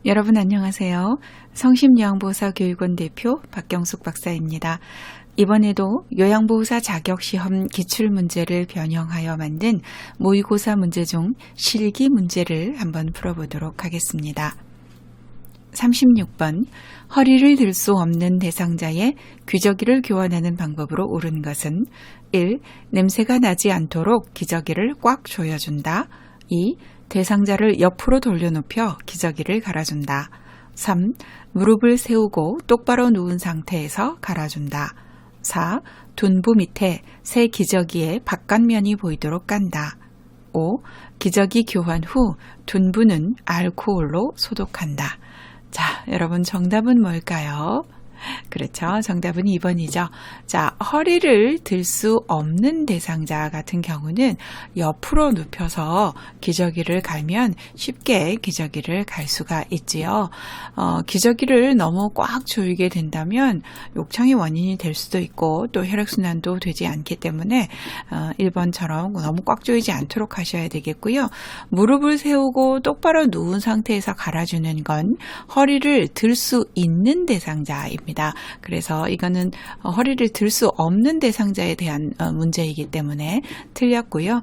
여러분 안녕하세요. 성심요양보호사 교육원 대표 박경숙 박사입니다. 이번에도 요양보호사 자격시험 기출문제를 변형하여 만든 모의고사 문제 중 실기 문제를 한번 풀어보도록 하겠습니다. 36번 허리를 들 수 없는 대상자의 귀저귀를 교환하는 방법으로 옳은 것은 1. 냄새가 나지 않도록 기저귀를 꽉 조여준다. 2. 대상자를 옆으로 돌려눕혀 기저귀를 갈아준다. 3. 무릎을 세우고 똑바로 누운 상태에서 갈아준다. 4. 둔부 밑에 새 기저귀의 바깥면이 보이도록 깐다. 5. 기저귀 교환 후 둔부는 알코올로 소독한다. 자, 여러분 정답은 뭘까요? 그렇죠. 정답은 2번이죠. 자, 허리를 들 수 없는 대상자 같은 경우는 옆으로 눕혀서 기저귀를 갈면 쉽게 기저귀를 갈 수가 있지요. 기저귀를 너무 꽉 조이게 된다면 욕창의 원인이 될 수도 있고 또 혈액순환도 되지 않기 때문에 1번처럼 너무 꽉 조이지 않도록 하셔야 되겠고요. 무릎을 세우고 똑바로 누운 상태에서 갈아주는 건 허리를 들 수 있는 대상자입니다. 그래서 이거는 허리를 들 수 없는 대상자에 대한 문제이기 때문에 틀렸고요.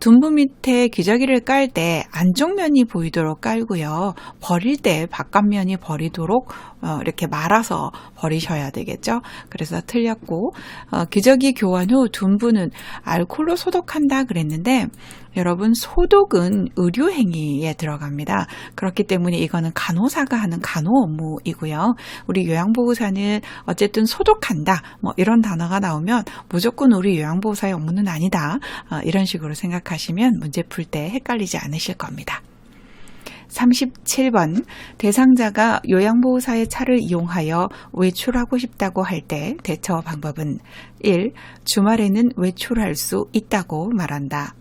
둔부 밑에 기저귀를 깔 때 안쪽 면이 보이도록 깔고요. 버릴 때 바깥면이 버리도록 이렇게 말아서 버리셔야 되겠죠. 그래서 틀렸고 기저귀 교환 후 둔부는 알코올로 소독한다 그랬는데 여러분 소독은 의료행위에 들어갑니다. 그렇기 때문에 이거는 간호사가 하는 간호 업무이고요. 우리 요양보호사는 어쨌든 소독한다 뭐 이런 단어가 나오면 무조건 우리 요양보호사의 업무는 아니다. 이런 식으로 생각하시면 문제 풀 때 헷갈리지 않으실 겁니다. 37번 대상자가 요양보호사의 차를 이용하여 외출하고 싶다고 할 때 대처 방법은 1. 주말에는 외출할 수 있다고 말한다.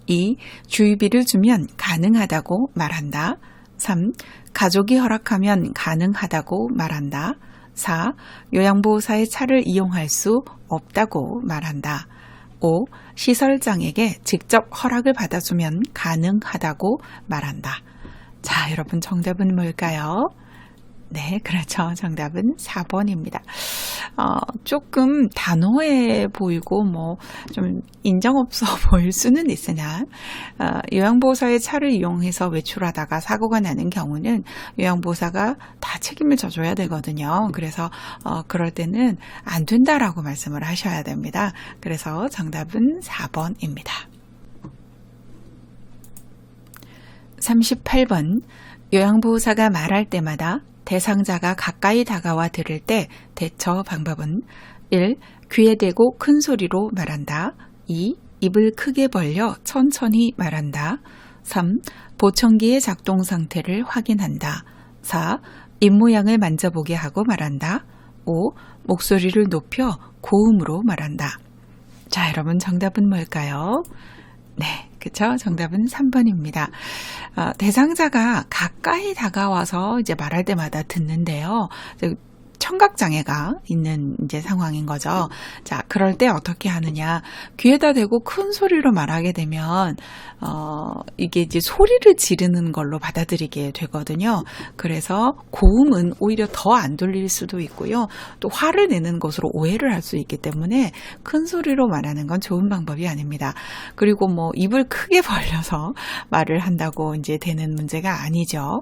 2. 주의비를 주면 가능하다고 말한다. 3. 가족이 허락하면 가능하다고 말한다. 4. 요양보호사의 차를 이용할 수 없다고 말한다. 5. 시설장에게 직접 허락을 받아주면 가능하다고 말한다. 자, 여러분 정답은 뭘까요? 네, 그렇죠. 정답은 4번입니다. 조금 단호해 보이고 좀 인정 없어 보일 수는 있으나 요양보호사의 차를 이용해서 외출하다가 사고가 나는 경우는 요양보호사가 다 책임을 져줘야 되거든요. 그래서 그럴 때는 안 된다라고 말씀을 하셔야 됩니다. 그래서 정답은 4번입니다. 38번 요양보호사가 말할 때마다 대상자가 가까이 다가와 들을 때 대처 방법은 1. 귀에 대고 큰 소리로 말한다. 2. 입을 크게 벌려 천천히 말한다. 3. 보청기의 작동 상태를 확인한다. 4. 입모양을 만져보게 하고 말한다. 5. 목소리를 높여 고음으로 말한다. 자, 여러분 정답은 뭘까요? 네, 그쵸? 정답은 3번입니다. 대상자가 가까이 다가와서 이제 말할 때마다 듣는데요. 청각장애가 있는 이제 상황인 거죠. 자, 그럴 때 어떻게 하느냐. 귀에다 대고 큰 소리로 말하게 되면, 이게 이제 소리를 지르는 걸로 받아들이게 되거든요. 그래서 고음은 오히려 더 안 들릴 수도 있고요. 또 화를 내는 것으로 오해를 할 수 있기 때문에 큰 소리로 말하는 건 좋은 방법이 아닙니다. 그리고 입을 크게 벌려서 말을 한다고 이제 되는 문제가 아니죠.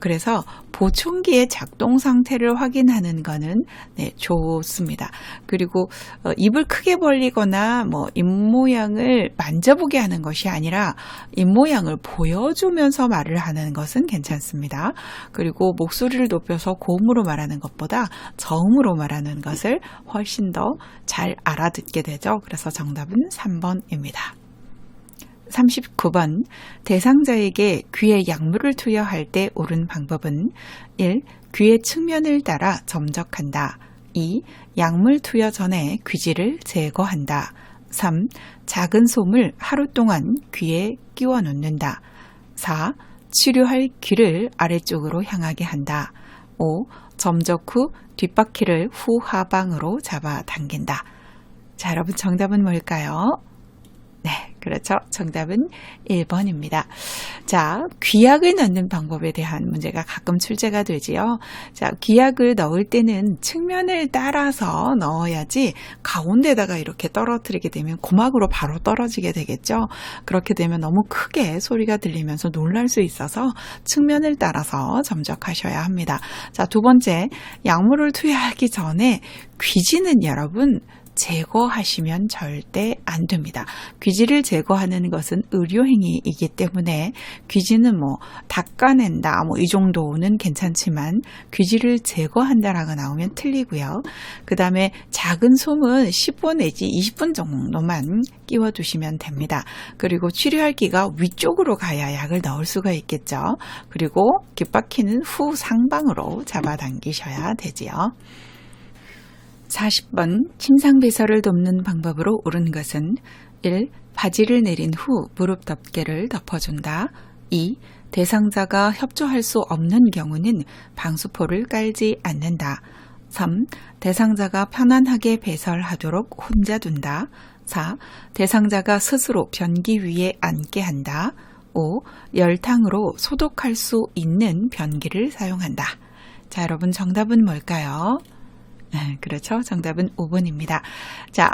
그래서 보청기의 작동 상태를 확인하는 거는 네, 좋습니다. 그리고 입을 크게 벌리거나 입모양을 만져보게 하는 것이 아니라 입모양을 보여주면서 말을 하는 것은 괜찮습니다. 그리고 목소리를 높여서 고음으로 말하는 것보다 저음으로 말하는 것을 훨씬 더 잘 알아듣게 되죠. 그래서 정답은 3번입니다. 39번 대상자에게 귀에 약물을 투여할 때 옳은 방법은 1. 귀의 측면을 따라 점적한다. 2. 약물 투여 전에 귀지를 제거한다. 3. 작은 솜을 하루 동안 귀에 끼워 놓는다. 4. 치료할 귀를 아래쪽으로 향하게 한다. 5. 점적 후 뒷바퀴를 후하방으로 잡아 당긴다. 자, 여러분 정답은 뭘까요? 네, 그렇죠. 정답은 1번입니다. 자, 귀약을 넣는 방법에 대한 문제가 가끔 출제가 되지요. 자, 귀약을 넣을 때는 측면을 따라서 넣어야지 가운데다가 이렇게 떨어뜨리게 되면 고막으로 바로 떨어지게 되겠죠. 그렇게 되면 너무 크게 소리가 들리면서 놀랄 수 있어서 측면을 따라서 점적하셔야 합니다. 자, 두 번째, 약물을 투여하기 전에 귀지는 여러분 제거하시면 절대 안 됩니다. 귀지를 제거하는 것은 의료행위이기 때문에 귀지는 닦아낸다 이 정도는 괜찮지만 귀지를 제거한다라고 나오면 틀리고요. 그 다음에 작은 솜은 10분 내지 20분 정도만 끼워두시면 됩니다. 그리고 치료할 기가 위쪽으로 가야 약을 넣을 수가 있겠죠. 그리고 귓바퀴는 후 상방으로 잡아당기셔야 되지요. 40번 침상배설을 돕는 방법으로 옳은 것은 1. 바지를 내린 후 무릎 덮개를 덮어준다. 2. 대상자가 협조할 수 없는 경우는 방수포를 깔지 않는다. 3. 대상자가 편안하게 배설하도록 혼자 둔다. 4. 대상자가 스스로 변기 위에 앉게 한다. 5. 열탕으로 소독할 수 있는 변기를 사용한다. 자, 여러분 정답은 뭘까요? 그렇죠. 정답은 5번입니다. 자,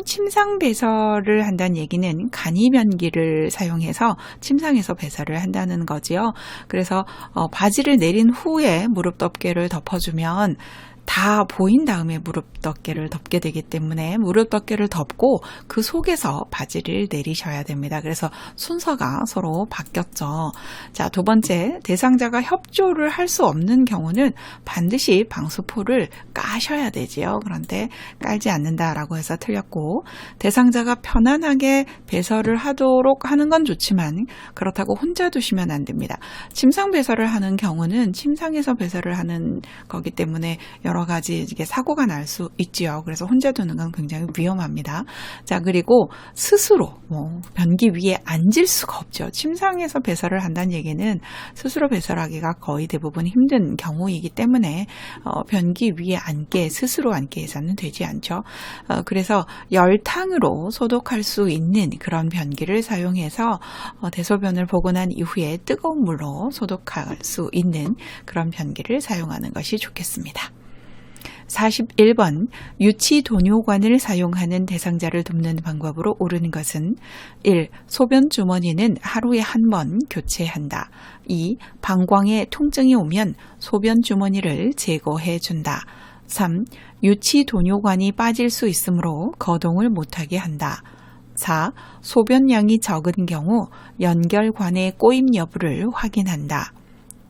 침상 배설을 한다는 얘기는 간이변기를 사용해서 침상에서 배설을 한다는 거지요. 그래서 바지를 내린 후에 무릎 덮개를 덮어주면 다 보인 다음에 무릎 덮개를 덮게 되기 때문에 무릎 덮개를 덮고 그 속에서 바지를 내리셔야 됩니다. 그래서 순서가 서로 바뀌었죠. 자, 두 번째, 대상자가 협조를 할 수 없는 경우는 반드시 방수포를 까셔야 되지요. 그런데 깔지 않는다라고 해서 틀렸고, 대상자가 편안하게 배설을 하도록 하는 건 좋지만 그렇다고 혼자 두시면 안 됩니다. 침상 배설을 하는 경우는 침상에서 배설을 하는 거기 때문에 여러 가지 이게 사고가 날 수 있지요. 그래서 혼자 두는 건 굉장히 위험합니다. 자, 그리고 스스로 변기 위에 앉을 수가 없죠. 침상에서 배설을 한다는 얘기는 스스로 배설하기가 거의 대부분 힘든 경우이기 때문에 변기 위에 스스로 앉게 해서는 되지 않죠. 그래서 열탕으로 소독할 수 있는 그런 변기를 사용해서 대소변을 보고 난 이후에 뜨거운 물로 소독할 수 있는 그런 변기를 사용하는 것이 좋겠습니다. 41번 유치도뇨관을 사용하는 대상자를 돕는 방법으로 옳은 것은 1. 소변 주머니는 하루에 한 번 교체한다. 2. 방광에 통증이 오면 소변 주머니를 제거해 준다. 3. 유치도뇨관이 빠질 수 있으므로 거동을 못하게 한다. 4. 소변량이 적은 경우 연결관의 꼬임 여부를 확인한다.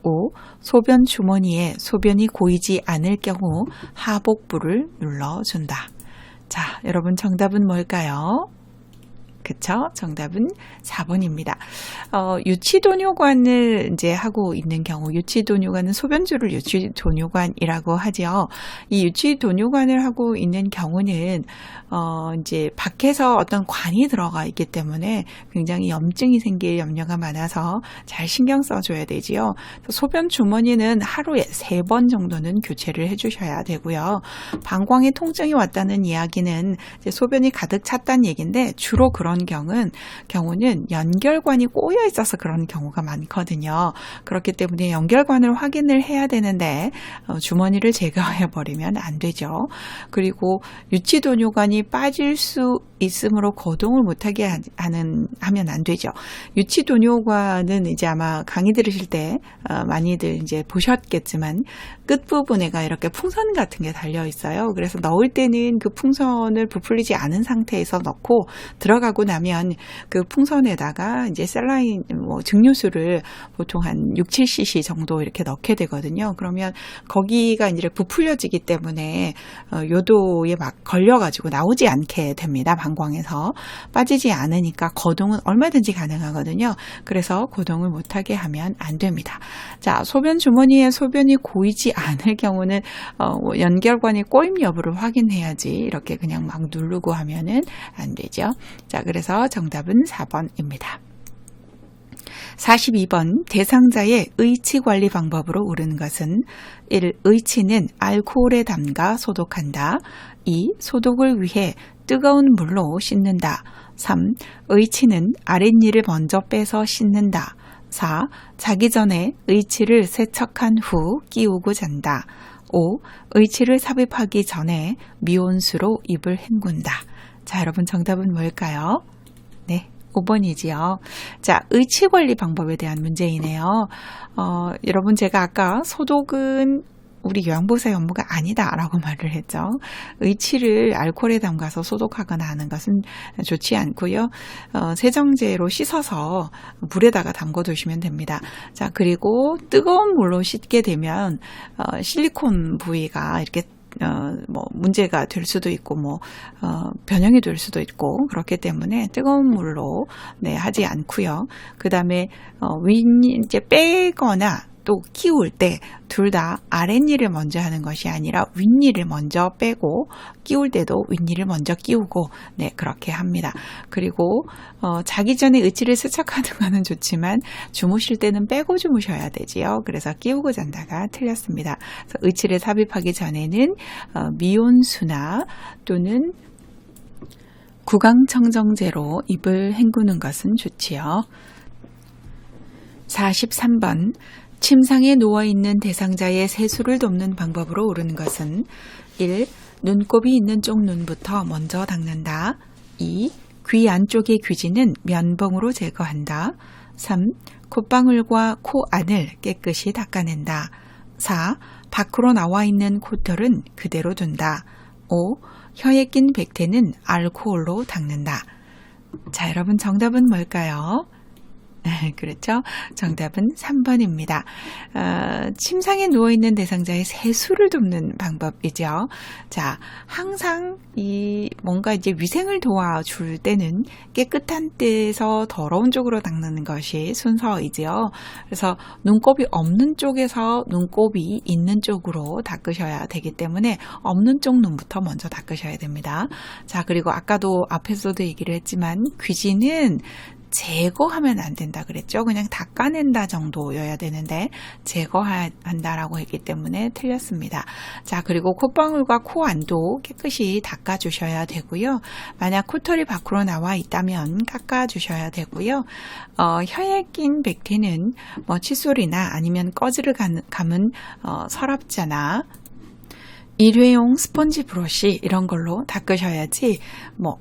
5. 소변 주머니에 소변이 고이지 않을 경우 하복부를 눌러준다. 자, 여러분 정답은 뭘까요? 그쵸? 정답은 4번입니다. 유치도뇨관을 이제 하고 있는 경우, 유치도뇨관은 소변줄을 유치도뇨관이라고 하죠. 이 유치도뇨관을 하고 있는 경우는, 이제 밖에서 어떤 관이 들어가 있기 때문에 굉장히 염증이 생길 염려가 많아서 잘 신경 써줘야 되지요. 소변 주머니는 하루에 3번 정도는 교체를 해주셔야 되고요. 방광에 통증이 왔다는 이야기는 이제 소변이 가득 찼다는 얘기인데 주로 그런 경우는 연결관이 꼬여 있어서 그런 경우가 많거든요. 그렇기 때문에 연결관을 확인을 해야 되는데 주머니를 제거해 버리면 안 되죠. 그리고 유치도뇨관이 빠질 수 있으므로 거동을 못하게 하면 안 되죠. 유치도뇨관은 이제 아마 강의 들으실 때 많이들 이제 보셨겠지만 끝부분에가 이렇게 풍선 같은 게 달려 있어요. 그래서 넣을 때는 그 풍선을 부풀리지 않은 상태에서 넣고 들어가고 나면 그 풍선에다가 이제 셀라인 증류수를 보통 한 6-7cc 정도 이렇게 넣게 되거든요. 그러면 거기가 이제 부풀려지기 때문에 요도에 막 걸려가지고 나오지 않게 됩니다. 방광에서 빠지지 않으니까 거동은 얼마든지 가능하거든요. 그래서 거동을 못하게 하면 안 됩니다. 자, 소변 주머니에 소변이 고이지 않을 경우는 연결관의 꼬임 여부를 확인해야지 이렇게 그냥 막 누르고 하면은 안 되죠. 자, 그래서 정답은 4번입니다. 42번 대상자의 의치 관리 방법으로 옳은 것은 1. 의치는 알코올에 담가 소독한다. 2. 소독을 위해 뜨거운 물로 씻는다. 3. 의치는 아랫니를 먼저 빼서 씻는다. 4. 자기 전에 의치를 세척한 후 끼우고 잔다. 5. 의치를 삽입하기 전에 미온수로 입을 헹군다. 자, 여러분 정답은 뭘까요? 네, 5번이지요. 자, 의치 관리 방법에 대한 문제이네요. 여러분 제가 아까 소독은 우리 요양보호사의 업무가 아니다라고 말을 했죠. 의치를 알코올에 담가서 소독하거나 하는 것은 좋지 않고요. 세정제로 씻어서 물에다가 담궈 두시면 됩니다. 자, 그리고 뜨거운 물로 씻게 되면 실리콘 부위가 이렇게 문제가 될 수도 있고, 변형이 될 수도 있고, 그렇기 때문에 뜨거운 물로, 하지 않고요. 그 다음에, 이제 빼거나 또 끼울 때 둘 다 아랫니를 먼저 하는 것이 아니라 윗니를 먼저 빼고 끼울 때도 윗니를 먼저 끼우고 그렇게 합니다. 그리고 자기 전에 의치를 세척하는 거는 좋지만 주무실 때는 빼고 주무셔야 되지요. 그래서 끼우고 잔다가 틀렸습니다. 그래서 의치를 삽입하기 전에는 미온수나 또는 구강청정제로 입을 헹구는 것은 좋지요. 43번 침상에 누워있는 대상자의 세수를 돕는 방법으로 옳은 것은 1. 눈곱이 있는 쪽 눈부터 먼저 닦는다. 2. 귀 안쪽의 귀지는 면봉으로 제거한다. 3. 콧방울과 코 안을 깨끗이 닦아낸다. 4. 밖으로 나와 있는 콧털은 그대로 둔다. 5. 혀에 낀 백태는 알코올로 닦는다. 자, 여러분 정답은 뭘까요? 그렇죠. 정답은 3번입니다. 침상에 누워있는 대상자의 세수를 돕는 방법이죠. 자, 항상 뭔가 이제 위생을 도와줄 때는 깨끗한 데에서 더러운 쪽으로 닦는 것이 순서이지요. 그래서 눈곱이 없는 쪽에서 눈곱이 있는 쪽으로 닦으셔야 되기 때문에 없는 쪽 눈부터 먼저 닦으셔야 됩니다. 자, 그리고 아까도 앞에서도 얘기를 했지만 귀지는 제거하면 안 된다 그랬죠. 그냥 닦아낸다 정도여야 되는데 제거한다라고 했기 때문에 틀렸습니다. 자, 그리고 콧방울과 코 안도 깨끗이 닦아주셔야 되고요. 만약 콧털이 밖으로 나와 있다면 깎아주셔야 되고요. 혀에 낀 백태는 칫솔이나 아니면 꺼지를 감은 서랍자나 일회용 스펀지 브러쉬 이런 걸로 닦으셔야지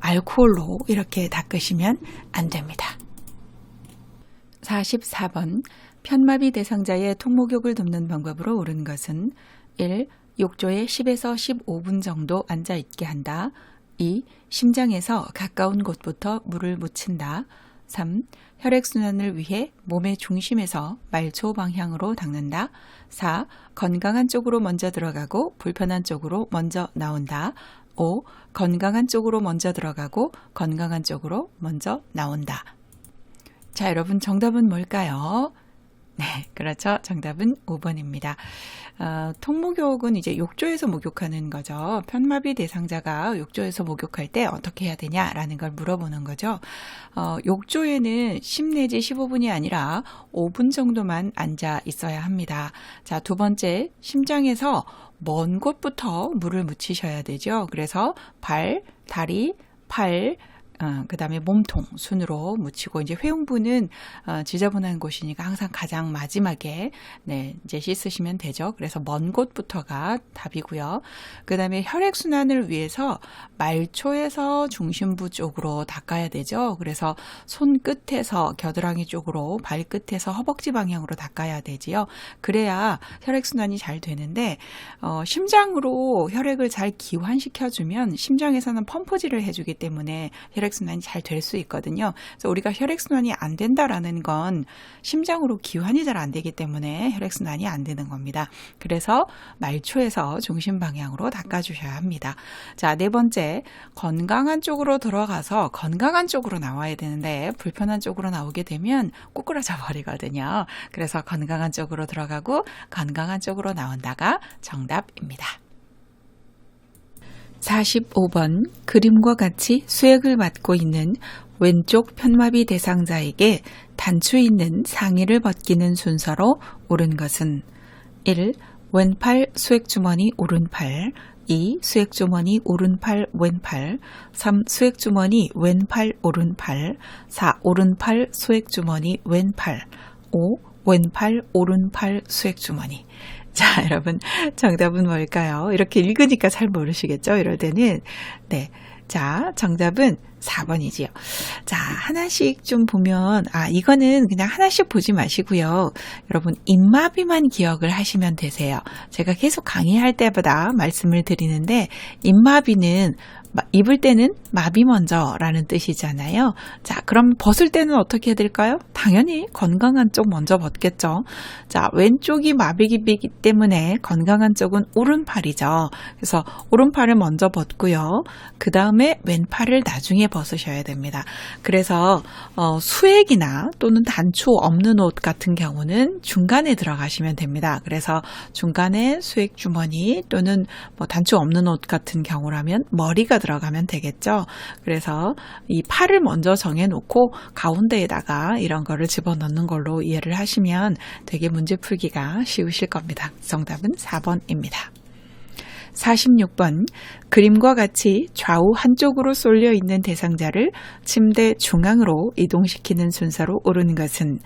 알코올로 이렇게 닦으시면 안 됩니다. 44번 편마비 대상자의 통목욕을 돕는 방법으로 옳은 것은 1. 욕조에 10에서 15분 정도 앉아 있게 한다. 2. 심장에서 가까운 곳부터 물을 묻힌다. 3. 혈액순환을 위해 몸의 중심에서 말초 방향으로 닦는다. 4. 건강한 쪽으로 먼저 들어가고 불편한 쪽으로 먼저 나온다. 5. 건강한 쪽으로 먼저 들어가고 건강한 쪽으로 먼저 나온다. 자, 여러분 정답은 뭘까요? 네, 그렇죠. 정답은 5번입니다. 통목욕은 이제 욕조에서 목욕하는 거죠. 편마비 대상자가 욕조에서 목욕할 때 어떻게 해야 되냐라는 걸 물어보는 거죠. 욕조에는 10 내지 15분이 아니라 5분 정도만 앉아 있어야 합니다. 자, 두 번째, 심장에서 먼 곳부터 물을 묻히셔야 되죠. 그래서 발, 다리, 팔, 그 다음에 몸통 순으로 묻히고 이제 회용부는 지저분한 곳이니까 항상 가장 마지막에 이제 씻으시면 되죠. 그래서 먼 곳부터가 답이고요. 그 다음에 혈액순환을 위해서 말초에서 중심부 쪽으로 닦아야 되죠. 그래서 손끝에서 겨드랑이 쪽으로 발끝에서 허벅지 방향으로 닦아야 되지요. 그래야 혈액순환이 잘 되는데 심장으로 혈액을 잘 기환시켜주면 심장에서는 펌프질을 해주기 때문에 혈액순환이 잘 될 수 있거든요. 그래서 우리가 혈액순환이 안 된다라는 건 심장으로 기환이 잘 안 되기 때문에 혈액순환이 안 되는 겁니다. 그래서 말초에서 중심 방향으로 닦아주셔야 합니다. 자, 네 번째, 건강한 쪽으로 들어가서 건강한 쪽으로 나와야 되는데 불편한 쪽으로 나오게 되면 꼬꾸라져 버리거든요. 그래서 건강한 쪽으로 들어가고 건강한 쪽으로 나온다가 정답입니다. 45번 그림과 같이 수액을 맡고 있는 왼쪽 편마비 대상자에게 단추 있는 상의를 벗기는 순서로 옳은 것은 1. 왼팔 수액주머니 오른팔 2. 수액주머니 오른팔 왼팔 3. 수액주머니 왼팔 오른팔 4. 오른팔 수액주머니 왼팔 5. 왼팔 오른팔 수액주머니. 자, 여러분 정답은 뭘까요? 이렇게 읽으니까 잘 모르시겠죠? 이럴 때는 네. 자, 정답은 4번이지요. 자, 하나씩 좀 보면, 이거는 그냥 하나씩 보지 마시고요. 여러분, 입마비만 기억을 하시면 되세요. 제가 계속 강의할 때마다 말씀을 드리는데, 입마비는 입을 때는 마비 먼저라는 뜻이잖아요. 자, 그럼 벗을 때는 어떻게 해야 될까요? 당연히 건강한 쪽 먼저 벗겠죠. 자, 왼쪽이 마비기이기 때문에 건강한 쪽은 오른팔이죠. 그래서 오른팔을 먼저 벗고요. 그 다음에 왼팔을 나중에 벗으셔야 됩니다. 그래서 수액이나 또는 단추 없는 옷 같은 경우는 중간에 들어가시면 됩니다. 그래서 중간에 수액 주머니 또는 단추 없는 옷 같은 경우라면 머리가 들어가면 되겠죠. 그래서 이 팔을 먼저 정해놓고 가운데에다가 이런 거를 집어넣는 걸로 이해를 하시면 되게 문제 풀기가 쉬우실 겁니다. 정답은 4번입니다. 46번 그림과 같이 좌우 한쪽으로 쏠려 있는 대상자를 침대 중앙으로 이동시키는 순서로 옳은 것은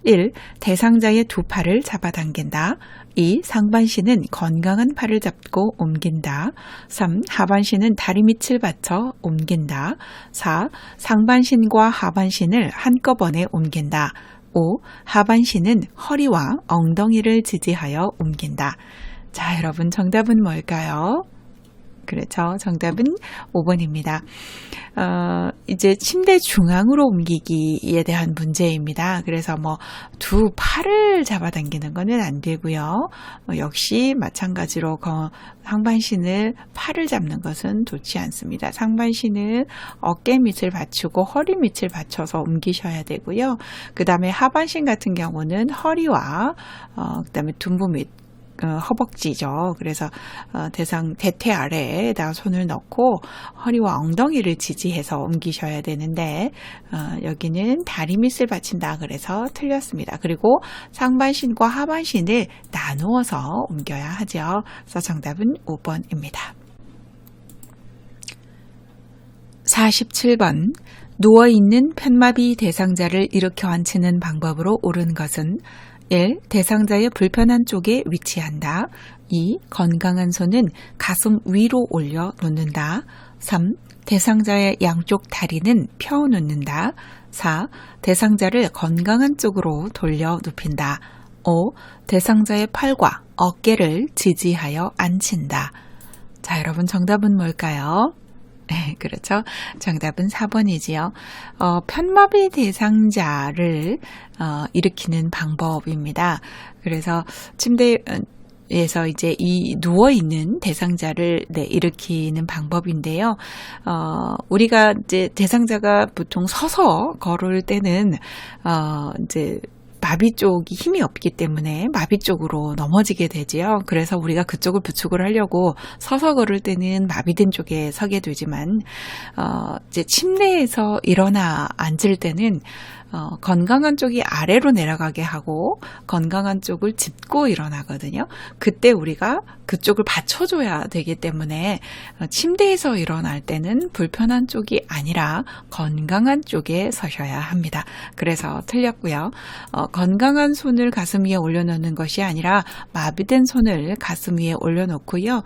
1. 대상자의 두 팔을 잡아당긴다. 2. 상반신은 건강한 팔을 잡고 옮긴다. 3. 하반신은 다리 밑을 받쳐 옮긴다. 4. 상반신과 하반신을 한꺼번에 옮긴다. 5. 하반신은 허리와 엉덩이를 지지하여 옮긴다. 자, 여러분 정답은 뭘까요? 그렇죠. 정답은 5번입니다. 이제 침대 중앙으로 옮기기에 대한 문제입니다. 그래서 두 팔을 잡아당기는 거는 안 되고요. 역시 마찬가지로 상반신을 팔을 잡는 것은 좋지 않습니다. 상반신은 어깨 밑을 받치고 허리 밑을 받쳐서 옮기셔야 되고요. 그 다음에 하반신 같은 경우는 허리와 그 다음에 둔부 밑 허벅지죠. 그래서 대퇴 아래에다 손을 넣고 허리와 엉덩이를 지지해서 옮기셔야 되는데 여기는 다리 밑을 받친다 그래서 틀렸습니다. 그리고 상반신과 하반신을 나누어서 옮겨야 하죠. 그래서 정답은 5번입니다. 47번 누워있는 편마비 대상자를 일으켜 앉히는 방법으로 옳은 것은 1. 대상자의 불편한 쪽에 위치한다. 2. 건강한 손은 가슴 위로 올려 놓는다. 3. 대상자의 양쪽 다리는 펴 놓는다. 4. 대상자를 건강한 쪽으로 돌려 눕힌다. 5. 대상자의 팔과 어깨를 지지하여 앉힌다. 자, 여러분 정답은 뭘까요? 네, 그렇죠. 정답은 4번이지요. 편마비 대상자를 일으키는 방법입니다. 그래서 침대에서 이제 이 누워있는 대상자를 일으키는 방법인데요. 우리가 이제 대상자가 보통 서서 걸을 때는 이제 마비 쪽이 힘이 없기 때문에 마비 쪽으로 넘어지게 되지요. 그래서 우리가 그쪽을 부축을 하려고 서서 걸을 때는 마비된 쪽에 서게 되지만 이제 침대에서 일어나 앉을 때는 건강한 쪽이 아래로 내려가게 하고 건강한 쪽을 짚고 일어나거든요. 그때 우리가 그쪽을 받쳐줘야 되기 때문에 침대에서 일어날 때는 불편한 쪽이 아니라 건강한 쪽에 서셔야 합니다. 그래서 틀렸고요. 건강한 손을 가슴 위에 올려놓는 것이 아니라 마비된 손을 가슴 위에 올려놓고요.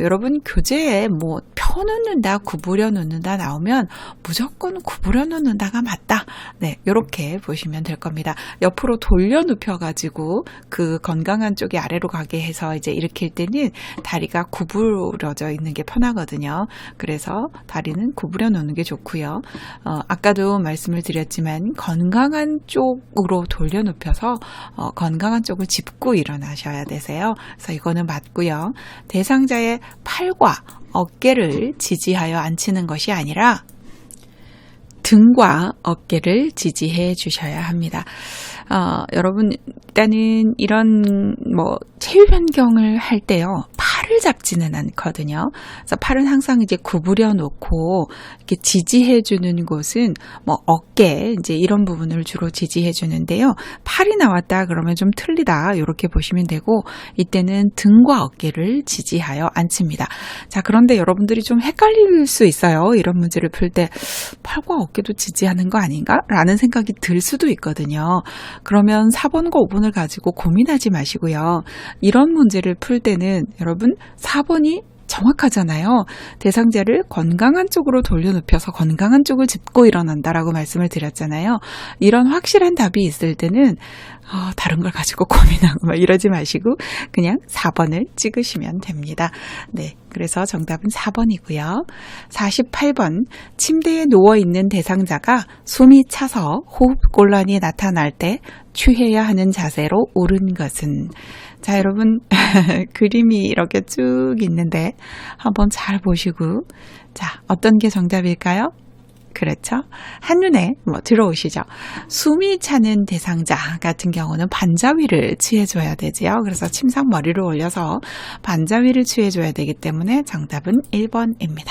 여러분 교재에 펴놓는다, 구부려 놓는다 나오면 무조건 구부려 놓는다가 맞다. 네, 이렇게 보시면 될 겁니다. 옆으로 돌려 눕혀가지고 그 건강한 쪽이 아래로 가게 해서 이제 일으킬 때는 다리가 구부러져 있는 게 편하거든요. 그래서 다리는 구부려 놓는 게 좋고요. 아까도 말씀을 드렸지만 건강한 쪽으로 돌려 눕혀서 건강한 쪽을 짚고 일어나셔야 되세요. 그래서 이거는 맞고요. 대상자의 팔과 어깨를 지지하여 앉히는 것이 아니라 등과 어깨를 지지해 주셔야 합니다. 여러분 일단은 이런 체위 변경을 할 때요. 팔을 팔을 잡지는 않거든요. 그래서 팔은 항상 이제 구부려 놓고 이렇게 지지해 주는 곳은 뭐 어깨 이제 이런 부분을 주로 지지해 주는데요. 팔이 나왔다 그러면 좀 틀리다 이렇게 보시면 되고 이때는 등과 어깨를 지지하여 앉힙니다. 자, 그런데 여러분들이 좀 헷갈릴 수 있어요. 이런 문제를 풀 때 팔과 어깨도 지지하는 거 아닌가? 라는 생각이 들 수도 있거든요. 그러면 4번과 5번을 가지고 고민하지 마시고요. 이런 문제를 풀 때는 여러분 4번이 정확하잖아요. 대상자를 건강한 쪽으로 돌려눕혀서 건강한 쪽을 짚고 일어난다라고 말씀을 드렸잖아요. 이런 확실한 답이 있을 때는 다른 걸 가지고 고민하고 막 이러지 마시고 그냥 4번을 찍으시면 됩니다. 네, 그래서 정답은 4번이고요. 48번 침대에 누워있는 대상자가 숨이 차서 호흡곤란이 나타날 때 취해야 하는 자세로 옳은 것은 자, 여러분 그림이 이렇게 쭉 있는데 한번 잘 보시고 자, 어떤 게 정답일까요? 그렇죠. 한눈에 들어오시죠. 숨이 차는 대상자 같은 경우는 반자위를 취해줘야 되지요. 그래서 침상 머리를 올려서 반자위를 취해줘야 되기 때문에 정답은 1번입니다.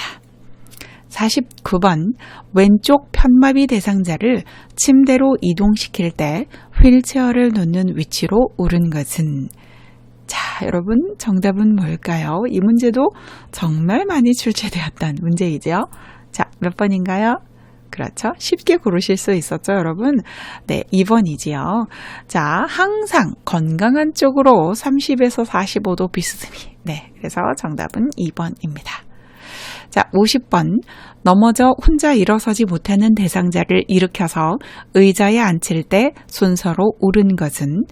49번 왼쪽 편마비 대상자를 침대로 이동시킬 때 휠체어를 놓는 위치로 옳은 것은 자, 여러분 정답은 뭘까요? 이 문제도 정말 많이 출제되었던 문제이죠. 자, 몇 번인가요? 그렇죠. 쉽게 고르실 수 있었죠, 여러분? 네, 2번이지요. 자, 항상 건강한 쪽으로 30에서 45도 비스듬히. 네, 그래서 정답은 2번입니다. 자, 50번 넘어져 혼자 일어서지 못하는 대상자를 일으켜서 의자에 앉힐 때 순서로 옳은 것은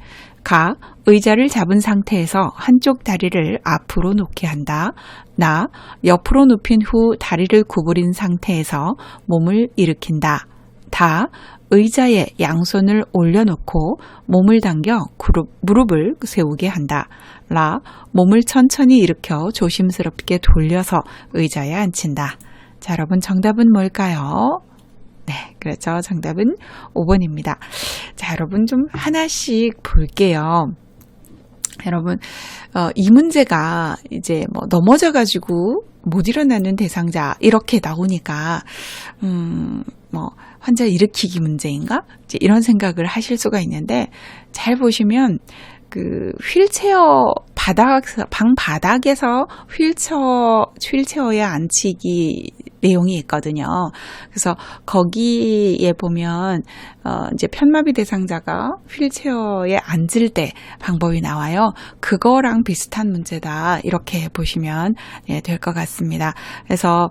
가, 의자를 잡은 상태에서 한쪽 다리를 앞으로 놓게 한다. 나, 옆으로 눕힌 후 다리를 구부린 상태에서 몸을 일으킨다. 다, 의자에 양손을 올려놓고 몸을 당겨 무릎을 세우게 한다. 라, 몸을 천천히 일으켜 조심스럽게 돌려서 의자에 앉힌다. 자, 여러분 정답은 뭘까요? 네, 그렇죠. 정답은 5번입니다. 자, 여러분 좀 하나씩 볼게요. 여러분, 이 문제가 이제 넘어져가지고 못 일어나는 대상자 이렇게 나오니까 환자 일으키기 문제인가? 이제 이런 생각을 하실 수가 있는데 잘 보시면 그 휠체어 방 바닥에서 휠체어에 앉히기 내용이 있거든요. 그래서 거기에 보면 이제 편마비 대상자가 휠체어에 앉을 때 방법이 나와요. 그거랑 비슷한 문제다 이렇게 보시면 될 것 같습니다. 그래서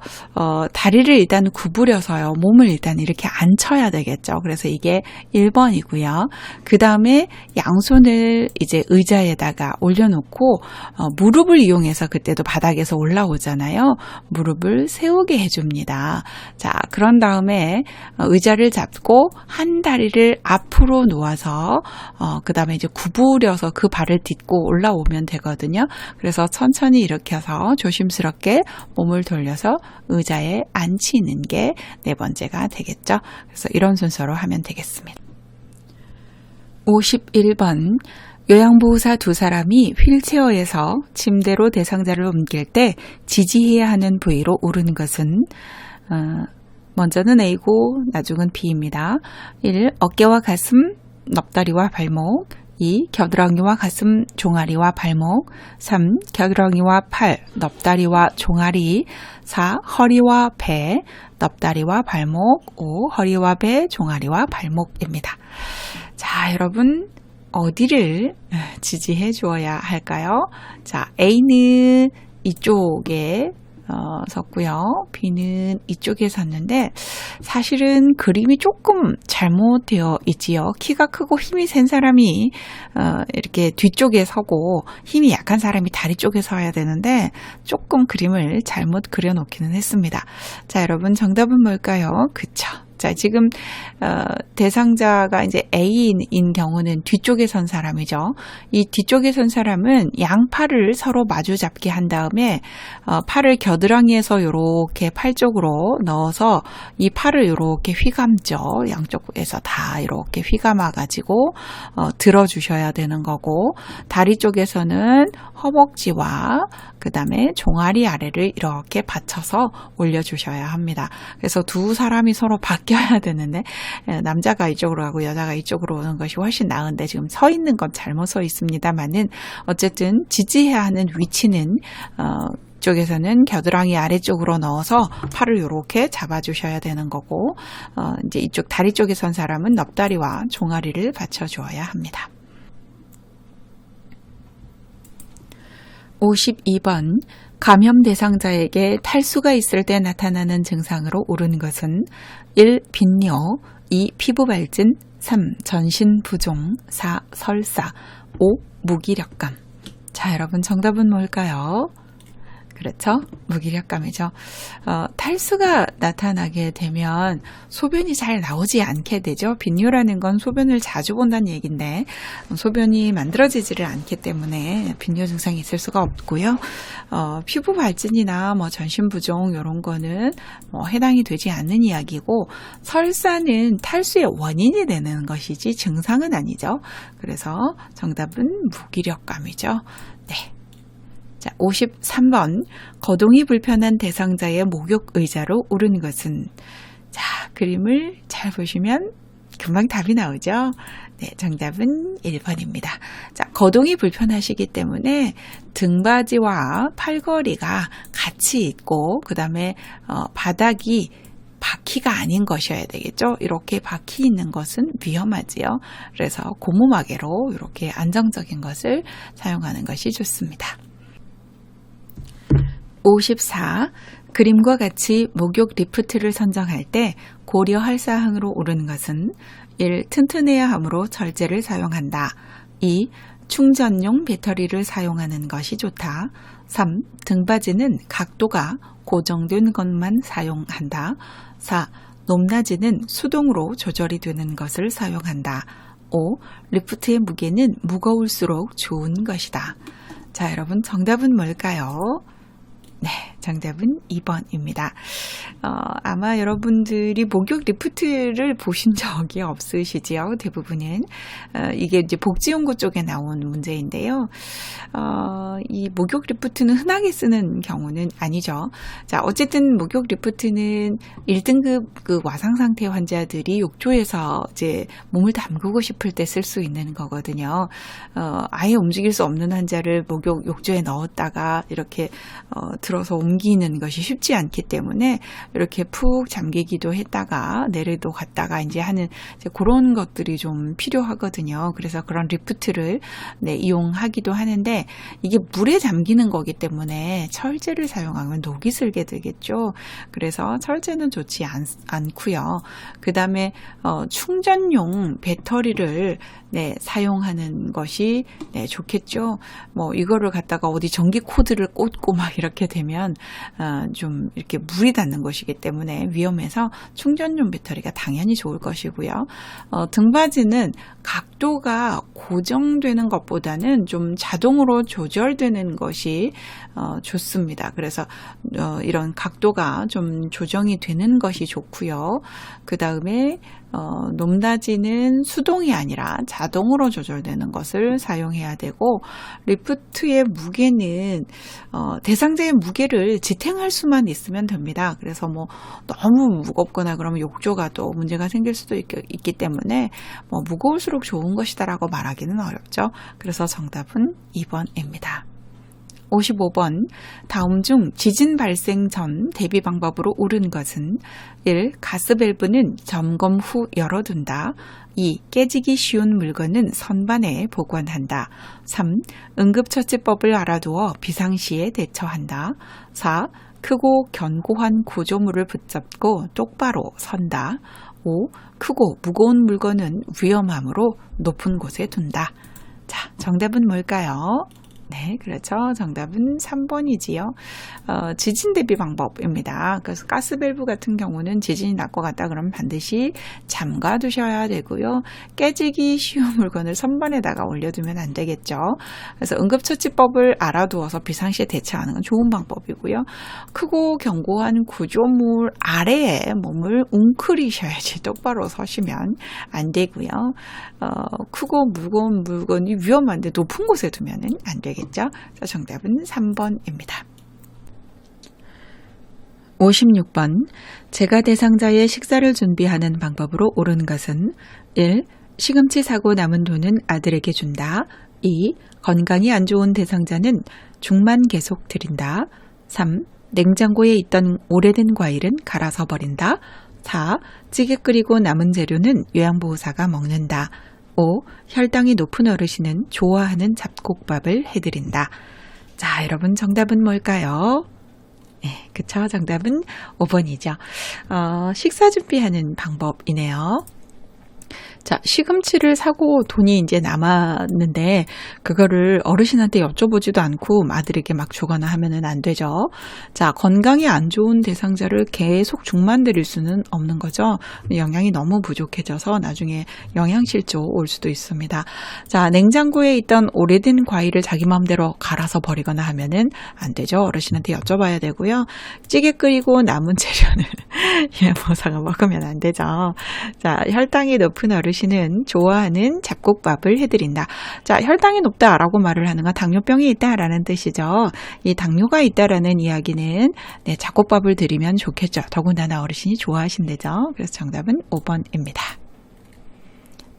다리를 일단 구부려서요. 몸을 일단 이렇게 앉혀야 되겠죠. 그래서 이게 1번이고요. 그 다음에 양손을 이제 의자에다가 올려놓고 무릎을 이용해서 그때도 바닥에서 올라오잖아요. 무릎을 세우게 해줍니다. 자, 그런 다음에 의자를 잡고 한 다리를 앞으로 놓아서 그 다음에 이제 구부려서 그 발을 딛고 올라오면 되거든요. 그래서 천천히 일으켜서 조심스럽게 몸을 돌려서 의자에 앉히는 게 네 번째가 되겠죠. 그래서 이런 순서로 하면 되겠습니다. 51번 요양보호사 두 사람이 휠체어에서 침대로 대상자를 옮길 때 지지해야 하는 부위로 옳은 것은 먼저는 A고 나중은 B입니다. 1. 어깨와 가슴, 넙다리와 발목. 2. 겨드랑이와 가슴, 종아리와 발목. 3. 겨드랑이와 팔, 넙다리와 종아리. 4. 허리와 배, 넙다리와 발목. 5. 허리와 배, 종아리와 발목입니다. 자, 여러분 어디를 지지해 주어야 할까요? 자, A는 이쪽에 섰고요. B는 이쪽에 섰는데 사실은 그림이 조금 잘못되어 있지요. 키가 크고 힘이 센 사람이 이렇게 뒤쪽에 서고 힘이 약한 사람이 다리 쪽에 서야 되는데 조금 그림을 잘못 그려놓기는 했습니다. 자, 여러분 정답은 뭘까요? 그쵸? 자, 지금 대상자가 이제 A인 경우는 뒤쪽에 선 사람이죠. 이 뒤쪽에 선 사람은 양팔을 서로 마주 잡게 한 다음에 팔을 겨드랑이에서 이렇게 팔 쪽으로 넣어서 이 팔을 이렇게 휘감죠. 양쪽에서 다 이렇게 휘감아 가지고 들어주셔야 되는 거고, 다리 쪽에서는 허벅지와 그 다음에 종아리 아래를 이렇게 받쳐서 올려주셔야 합니다. 그래서 두 사람이 서로 바뀌어야 되는데 남자가 이쪽으로 가고 여자가 이쪽으로 오는 것이 훨씬 나은데 지금 서 있는 건 잘못 서 있습니다만은 어쨌든 지지해야 하는 위치는 이쪽에서는 겨드랑이 아래쪽으로 넣어서 팔을 이렇게 잡아주셔야 되는 거고, 이제 이쪽 다리 쪽에 선 사람은 넙다리와 종아리를 받쳐주어야 합니다. 52번 감염 대상자에게 탈수가 있을 때 나타나는 증상으로 옳은 것은 1. 빈뇨, 2. 피부 발진, 3. 전신 부종, 4. 설사, 5. 무기력감. 자, 여러분 정답은 뭘까요? 그렇죠? 무기력감이죠. 탈수가 나타나게 되면 소변이 잘 나오지 않게 되죠. 빈뇨라는 건 소변을 자주 본다는 얘기인데 소변이 만들어지지를 않기 때문에 빈뇨 증상이 있을 수가 없고요. 피부 발진이나 뭐 전신 부종 이런 거는 해당이 되지 않는 이야기고, 설사는 탈수의 원인이 되는 것이지 증상은 아니죠. 그래서 정답은 무기력감이죠. 네. 자, 53번 거동이 불편한 대상자의 목욕 의자로 옳은 것은, 자, 그림을 잘 보시면 금방 답이 나오죠. 네, 정답은 1번입니다. 자, 거동이 불편하시기 때문에 등받이와 팔걸이가 같이 있고 그 다음에 바닥이 바퀴가 아닌 것이어야 되겠죠. 이렇게 바퀴 있는 것은 위험하지요. 그래서 고무마개로 이렇게 안정적인 것을 사용하는 것이 좋습니다. 54. 그림과 같이 목욕 리프트를 선정할 때 고려할 사항으로 옳은 것은 1. 튼튼해야 하므로 절제를 사용한다. 2. 충전용 배터리를 사용하는 것이 좋다. 3. 등받이는 각도가 고정된 것만 사용한다. 4. 높낮이는 수동으로 조절이 되는 것을 사용한다. 5. 리프트의 무게는 무거울수록 좋은 것이다. 자, 여러분 정답은 뭘까요? 네, 정답은 2번입니다. 아마 여러분들이 목욕 리프트를 보신 적이 없으시지요, 대부분은. 이게 이제 복지연구 쪽에 나온 문제인데요. 이 목욕 리프트는 흔하게 쓰는 경우는 아니죠. 자, 어쨌든 목욕 리프트는 1등급 그 와상 상태 환자들이 욕조에서 이제 몸을 담그고 싶을 때 쓸 수 있는 거거든요. 아예 움직일 수 없는 환자를 목욕 욕조에 넣었다가 이렇게 들어서 옮기는 것이 쉽지 않기 때문에 이렇게 푹 잠기기도 했다가 내려도 갔다가 이제 하는 이제 그런 것들이 좀 필요하거든요. 그래서 그런 리프트를 이용하기도 하는데 이게 물에 잠기는 거기 때문에 철제를 사용하면 녹이 슬게 되겠죠. 그래서 철제는 좋지 않고요. 그 다음에 충전용 배터리를 사용하는 것이 좋겠죠. 뭐 이거를 갖다가 어디 전기 코드를 꽂고 막 이렇게 되면 좀 이렇게 물이 닿는 것이기 때문에 위험해서 충전용 배터리가 당연히 좋을 것이고요. 등받이는 각도가 고정되는 것보다는 좀 자동으로 조절되는 것이 좋습니다. 그래서 이런 각도가 좀 조정이 되는 것이 좋고요. 그 다음에 높낮이는 수동이 아니라 자동으로 조절되는 것을 사용해야 되고, 리프트의 무게는 대상자의 무게를 지탱할 수만 있으면 됩니다. 그래서 뭐 너무 무겁거나 그러면 욕조가 또 문제가 생길 수도 있기 때문에 뭐 무거울수록 좋은 것이다라고 말하기는 어렵죠. 그래서 정답은 2번입니다. 55번 다음 중 지진 발생 전 대비 방법으로 옳은 것은 1. 가스밸브는 점검 후 열어둔다. 2. 깨지기 쉬운 물건은 선반에 보관한다. 3. 응급처치법을 알아두어 비상시에 대처한다. 4. 크고 견고한 구조물을 붙잡고 똑바로 선다. 5. 크고 무거운 물건은 위험하므로 높은 곳에 둔다. 자, 정답은 뭘까요? 네, 그렇죠. 정답은 3번이지요. 지진 대비 방법입니다. 그래서 가스밸브 같은 경우는 지진이 날 것 같다 그러면 반드시 잠가 두셔야 되고요. 깨지기 쉬운 물건을 선반에다가 올려두면 안 되겠죠. 그래서 응급처치법을 알아두어서 비상시에 대처하는 건 좋은 방법이고요. 크고 견고한 구조물 아래에 몸을 웅크리셔야지 똑바로 서시면 안 되고요. 크고 무거운 물건이 위험한데 높은 곳에 두면은 안 되겠죠. 그래서 정답은 3번입니다. 56번. 제가 대상자의 식사를 준비하는 방법으로 옳은 것은 1. 시금치 사고 남은 돈은 아들에게 준다. 2. 건강이 안 좋은 대상자는 죽만 계속 드린다. 3. 냉장고에 있던 오래된 과일은 갈아서 버린다. 4. 찌개 끓이고 남은 재료는 요양보호사가 먹는다. 5. 혈당이 높은 어르신은 좋아하는 잡곡밥을 해드린다. 자, 여러분 정답은 뭘까요? 네, 그쵸. 정답은 5번이죠. 식사 준비하는 방법이네요. 자, 시금치를 사고 돈이 이제 남았는데 그거를 어르신한테 여쭤보지도 않고 아들에게 막 주거나 하면은 안 되죠. 자, 건강이 안 좋은 대상자를 계속 죽만 드릴 수는 없는 거죠. 영양이 너무 부족해져서 나중에 영양실조 올 수도 있습니다. 자, 냉장고에 있던 오래된 과일을 자기 마음대로 갈아서 버리거나 하면은 안 되죠. 어르신한테 여쭤봐야 되고요. 찌개 끓이고 남은 재료는 보호사가 먹으면 안 되죠. 자, 혈당이 높은 어르신은 좋아하는 잡곡밥을 해드린다. 자, 혈당이 높다라고 말을 하는 건 당뇨병이 있다라는 뜻이죠. 이 당뇨가 있다라는 이야기는 네, 잡곡밥을 드리면 좋겠죠. 더군다나 어르신이 좋아하신대죠. 그래서 정답은 5번입니다.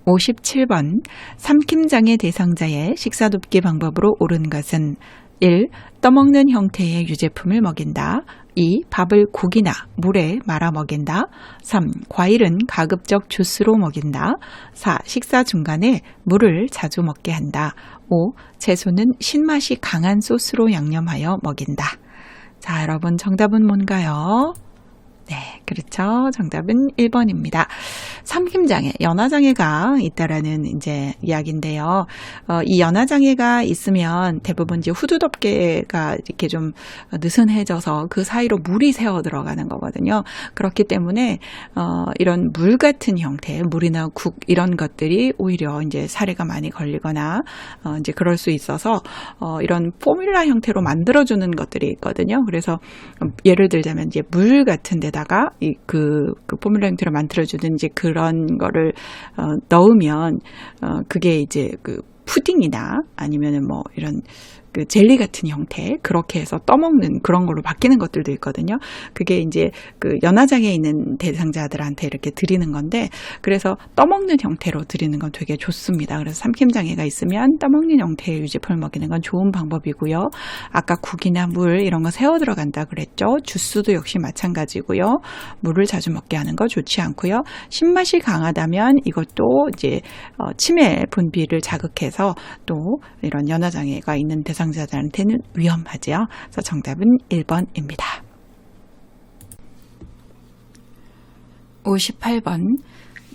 57번. 삼킴장애 대상자의 식사 돕기 방법으로 옳은 것은 1. 떠먹는 형태의 유제품을 먹인다. 2. 밥을 국이나 물에 말아 먹인다. 3. 과일은 가급적 주스로 먹인다. 4. 식사 중간에 물을 자주 먹게 한다. 5. 채소는 신맛이 강한 소스로 양념하여 먹인다. 자, 여러분 정답은 뭔가요? 네, 그렇죠. 정답은 1번입니다. 삼킴장애, 연화장애가 있다라는 이제 이야기인데요. 이 연화장애가 있으면 대부분 이제 후두덮개가 이렇게 좀 느슨해져서 그 사이로 물이 새어 들어가는 거거든요. 그렇기 때문에 이런 물 같은 형태, 물이나 국 이런 것들이 오히려 이제 사례가 많이 걸리거나 이제 그럴 수 있어서 이런 포뮬라 형태로 만들어주는 것들이 있거든요. 그래서 예를 들자면 이제 물 같은 데다가 그 포뮬라 형태로 만들어주는 이제 그런 거를 넣으면 그게 이제 그 푸딩이나 아니면은 뭐 이런 그 젤리 같은 형태 그렇게 해서 떠먹는 그런 걸로 바뀌는 것들도 있거든요. 그게 이제 그 연화장애 있는 대상자들한테 이렇게 드리는 건데 그래서 떠먹는 형태로 드리는 건 되게 좋습니다. 그래서 삼킴장애가 있으면 떠먹는 형태의 유제품을 먹이는 건 좋은 방법이고요. 아까 국이나 물 이런 거 새어 들어간다 그랬죠. 주스도 역시 마찬가지고요. 물을 자주 먹게 하는 거 좋지 않고요. 신맛이 강하다면 이것도 이제 치매 분비를 자극해서 또 이런 연화장애가 있는 대상자들한테는 위험하죠. 그래서 정답은 1번입니다. 58번.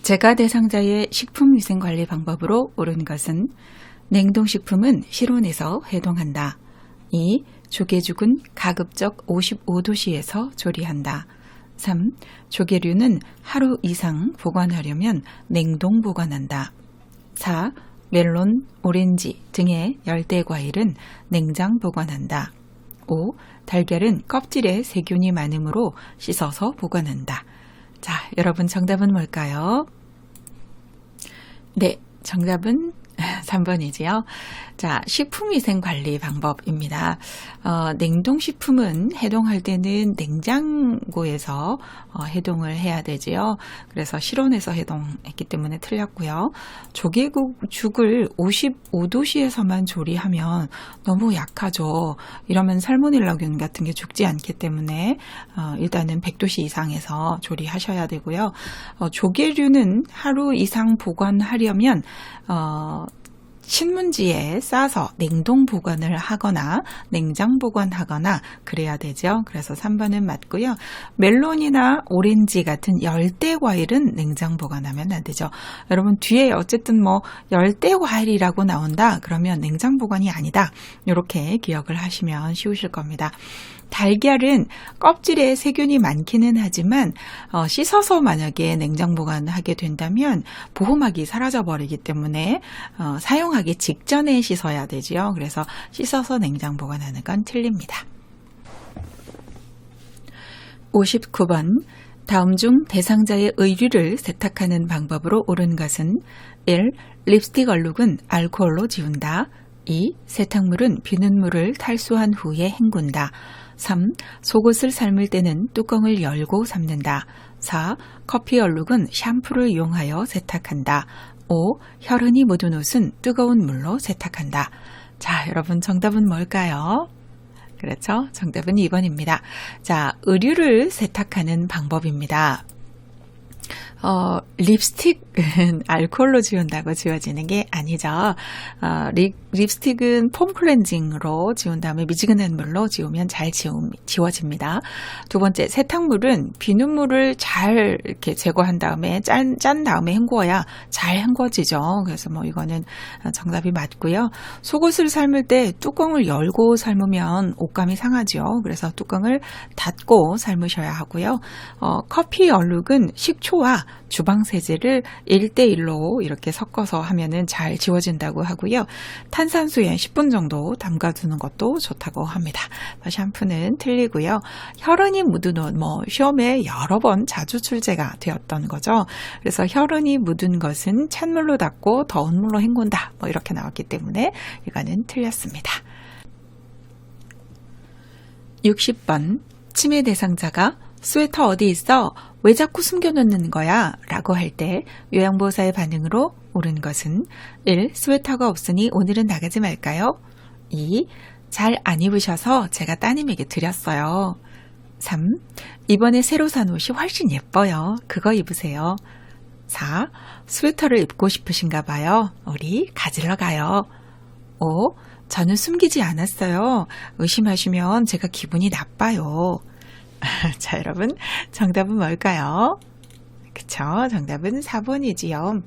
제가 대상자의 식품위생관리 방법으로 옳은 것은 냉동식품은 실온에서 해동한다. 2. 조개죽은 가급적 55도씨에서 조리한다. 3. 조개류는 하루 이상 보관하려면 냉동 보관한다. 4. 멜론, 오렌지 등의 열대 과일은 냉장 보관한다. 5. 달걀은 껍질에 세균이 많으므로 씻어서 보관한다. 자, 여러분 정답은 뭘까요? 네, 정답은 3번이지요. 자, 식품위생관리 방법입니다. 냉동식품은 해동할 때는 냉장고에서 해동을 해야 되지요. 그래서 실온에서 해동했기 때문에 틀렸고요. 조개죽을 55도씨에서만 조리하면 너무 약하죠. 이러면 살모넬라균 같은 게 죽지 않기 때문에 일단은 100도씨 이상에서 조리하셔야 되고요. 조개류는 하루 이상 보관하려면 신문지에 싸서 냉동 보관을 하거나 냉장 보관하거나 그래야 되죠. 그래서 3번은 맞고요. 멜론이나 오렌지 같은 열대 과일은 냉장 보관하면 안 되죠. 여러분 뒤에 어쨌든 뭐 열대 과일이라고 나온다 그러면 냉장 보관이 아니다. 이렇게 기억을 하시면 쉬우실 겁니다. 달걀은 껍질에 세균이 많기는 하지만 씻어서 만약에 냉장 보관하게 된다면 보호막이 사라져 버리기 때문에 사용하기 직전에 씻어야 되지요. 그래서 씻어서 냉장 보관하는 건 틀립니다. 59번 다음 중 대상자의 의류를 세탁하는 방법으로 옳은 것은 1. 립스틱 얼룩은 알코올로 지운다. 2. 세탁물은 비눗물을 탈수한 후에 헹군다. 3. 속옷을 삶을 때는 뚜껑을 열고 삶는다. 4. 커피 얼룩은 샴푸를 이용하여 세탁한다. 5. 혈흔이 묻은 옷은 뜨거운 물로 세탁한다. 자, 여러분 정답은 뭘까요? 그렇죠? 정답은 2번입니다. 자, 의류를 세탁하는 방법입니다. 립스틱은 알코올로 지운다고 지워지는 게 아니죠. 립스틱은 폼 클렌징으로 지운 다음에 미지근한 물로 지우면 잘 지워집니다. 두 번째, 세탁물은 비눗물을 잘 이렇게 제거한 다음에 짠 다음에 헹구어야 잘 헹궈지죠. 그래서 뭐 이거는 정답이 맞고요. 속옷을 삶을 때 뚜껑을 열고 삶으면 옷감이 상하죠. 그래서 뚜껑을 닫고 삶으셔야 하고요. 커피 얼룩은 식초와 주방 세제를 1대1로 이렇게 섞어서 하면은 잘 지워진다고 하고요. 탄산수에 10분 정도 담가두는 것도 좋다고 합니다. 샴푸는 틀리고요. 혈흔이 묻은 옷, 시험에 여러 번 자주 출제가 되었던 거죠. 그래서 혈흔이 묻은 것은 찬물로 닦고 더운 물로 헹군다. 이렇게 나왔기 때문에 이거는 틀렸습니다. 60번 치매 대상자가 스웨터 어디 있어? 왜 자꾸 숨겨놓는 거야? 라고 할 때 요양보호사의 반응으로 옳은 것은 1. 스웨터가 없으니 오늘은 나가지 말까요? 2. 잘 안 입으셔서 제가 따님에게 드렸어요. 3. 이번에 새로 산 옷이 훨씬 예뻐요. 그거 입으세요. 4. 스웨터를 입고 싶으신가 봐요. 우리 가지러 가요. 5. 저는 숨기지 않았어요. 의심하시면 제가 기분이 나빠요. 자, 여러분 정답은 뭘까요? 그쵸? 정답은 4번이지요.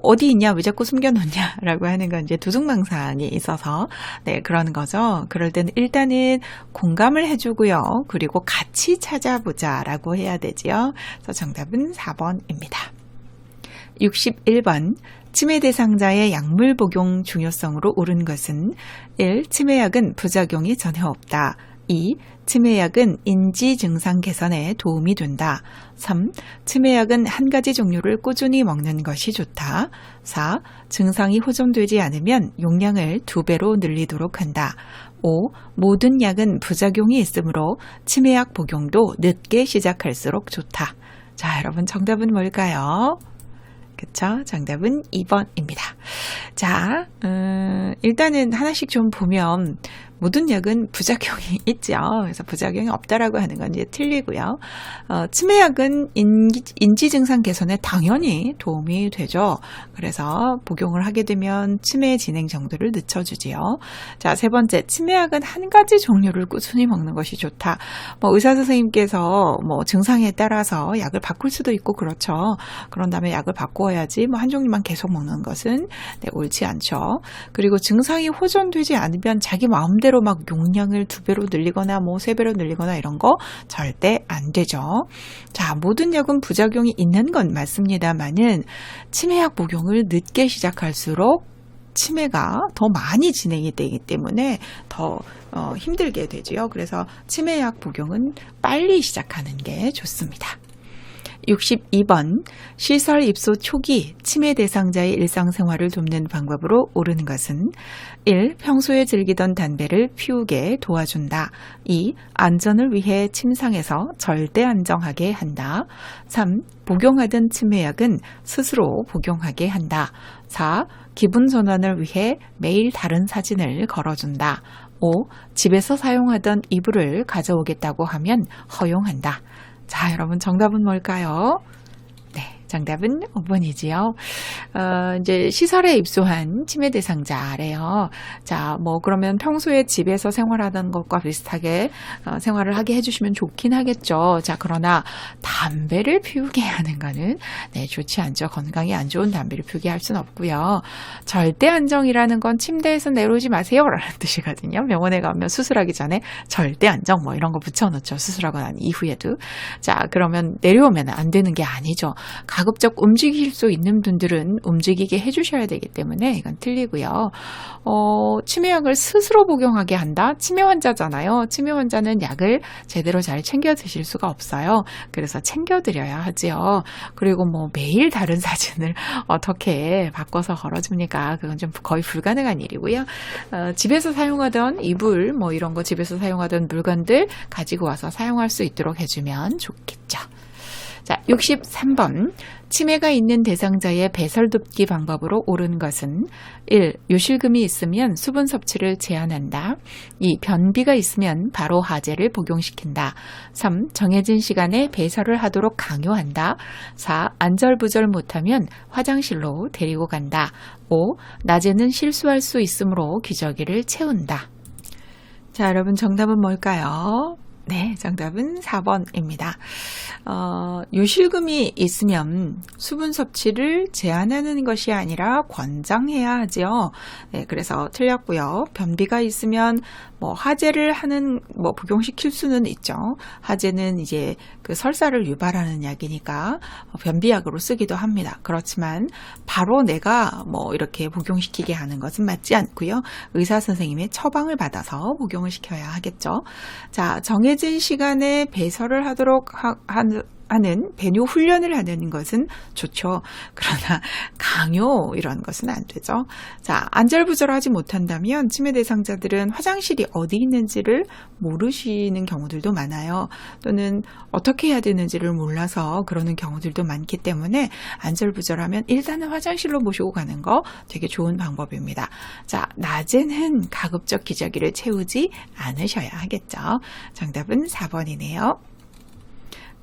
어디 있냐, 왜 자꾸 숨겨놓냐 라고 하는 건 이제 두중망상이 있어서 그러는 거죠. 그럴 때는 일단은 공감을 해주고요. 그리고 같이 찾아보자 라고 해야 되지요. 그래서 정답은 4번입니다. 61번 치매 대상자의 약물 복용 중요성으로 옳은 것은 1. 치매약은 부작용이 전혀 없다. 2. 치매약은 인지 증상 개선에 도움이 된다. 3. 치매약은 한 가지 종류를 꾸준히 먹는 것이 좋다. 4. 증상이 호전되지 않으면 용량을 2배로 늘리도록 한다. 5. 모든 약은 부작용이 있으므로 치매약 복용도 늦게 시작할수록 좋다. 자, 여러분 정답은 뭘까요? 그쵸? 정답은 2번입니다. 자, 일단은 하나씩 좀 보면 모든 약은 부작용이 있죠. 그래서 부작용이 없다라고 하는 건 이제 틀리고요. 치매약은 인지 증상 개선에 당연히 도움이 되죠. 그래서 복용을 하게 되면 치매 진행 정도를 늦춰주지요. 자, 세 번째, 치매약은 한 가지 종류를 꾸준히 먹는 것이 좋다. 의사 선생님께서 증상에 따라서 약을 바꿀 수도 있고 그렇죠. 그런 다음에 약을 바꿔야지 한 종류만 계속 먹는 것은 옳지 않죠. 그리고 증상이 호전되지 않으면 자기 마음대로 막 용량을 2배로 늘리거나 3배로 늘리거나 이런 거 절대 안 되죠. 자, 모든 약은 부작용이 있는 건 맞습니다만은 치매약 복용을 늦게 시작할수록 치매가 더 많이 진행이 되기 때문에 더 힘들게 되지요. 그래서 치매약 복용은 빨리 시작하는 게 좋습니다. 62번 시설 입소 초기 치매 대상자의 일상생활을 돕는 방법으로 옳은 것은 1. 평소에 즐기던 담배를 피우게 도와준다. 2. 안전을 위해 침상에서 절대 안정하게 한다. 3. 복용하던 치매약은 스스로 복용하게 한다. 4. 기분 전환을 위해 매일 다른 사진을 걸어준다. 5. 집에서 사용하던 이불을 가져오겠다고 하면 허용한다. 자, 여러분 정답은 뭘까요? 네, 정답은 5번이지요. 이제 시설에 입소한 치매 대상자래요. 자, 뭐 그러면 평소에 집에서 생활하던 것과 비슷하게 생활을 하게 해주시면 좋긴 하겠죠. 자, 그러나 담배를 피우게 하는 거는 네, 좋지 않죠. 건강에 안 좋은 담배를 피우게 할 수는 없고요. 절대 안정이라는 건 침대에서 내려오지 마세요 라는 뜻이거든요. 병원에 가면 수술하기 전에 절대 안정 뭐 이런 거 붙여놓죠. 수술하고 난 이후에도. 자, 그러면 내려오면 안 되는 게 아니죠. 가급적 움직일 수 있는 분들은 움직이게 해주셔야 되기 때문에 이건 틀리고요. 치매약을 스스로 복용하게 한다? 치매 환자잖아요. 치매 환자는 약을 제대로 잘 챙겨 드실 수가 없어요. 그래서 챙겨드려야 하지요. 그리고 뭐 매일 다른 사진을 어떻게 바꿔서 걸어줍니까? 그건 좀 거의 불가능한 일이고요. 집에서 사용하던 이불 뭐 이런 거 집에서 사용하던 물건들 가지고 와서 사용할 수 있도록 해주면 좋겠죠. 자, 63번. 치매가 있는 대상자의 배설돕기 방법으로 옳은 것은 1. 요실금이 있으면 수분 섭취를 제한한다. 2. 변비가 있으면 바로 하제를 복용시킨다. 3. 정해진 시간에 배설을 하도록 강요한다. 4. 안절부절 못하면 화장실로 데리고 간다. 5. 낮에는 실수할 수 있으므로 기저귀를 채운다. 자, 여러분 정답은 뭘까요? 네, 정답은 4번입니다. 요실금이 있으면 수분 섭취를 제한하는 것이 아니라 권장해야 하죠. 네, 그래서 틀렸고요. 변비가 있으면 뭐 하제를 하는 뭐 복용시킬 수는 있죠. 하제는 이제 그 설사를 유발하는 약이니까 변비약으로 쓰기도 합니다. 그렇지만 바로 내가 뭐 이렇게 복용시키게 하는 것은 맞지 않고요. 의사 선생님의 처방을 받아서 복용을 시켜야 하겠죠. 자, 정해진 시간에 배설을 하도록 하는 배뇨 훈련을 하는 것은 좋죠. 그러나 강요 이런 것은 안 되죠. 자, 안절부절하지 못한다면 치매 대상자들은 화장실이 어디 있는지를 모르시는 경우들도 많아요. 또는 어떻게 해야 되는지를 몰라서 그러는 경우들도 많기 때문에 안절부절하면 일단은 화장실로 모시고 가는 거 되게 좋은 방법입니다. 자, 낮에는 가급적 기저귀를 채우지 않으셔야 하겠죠. 정답은 4번이네요.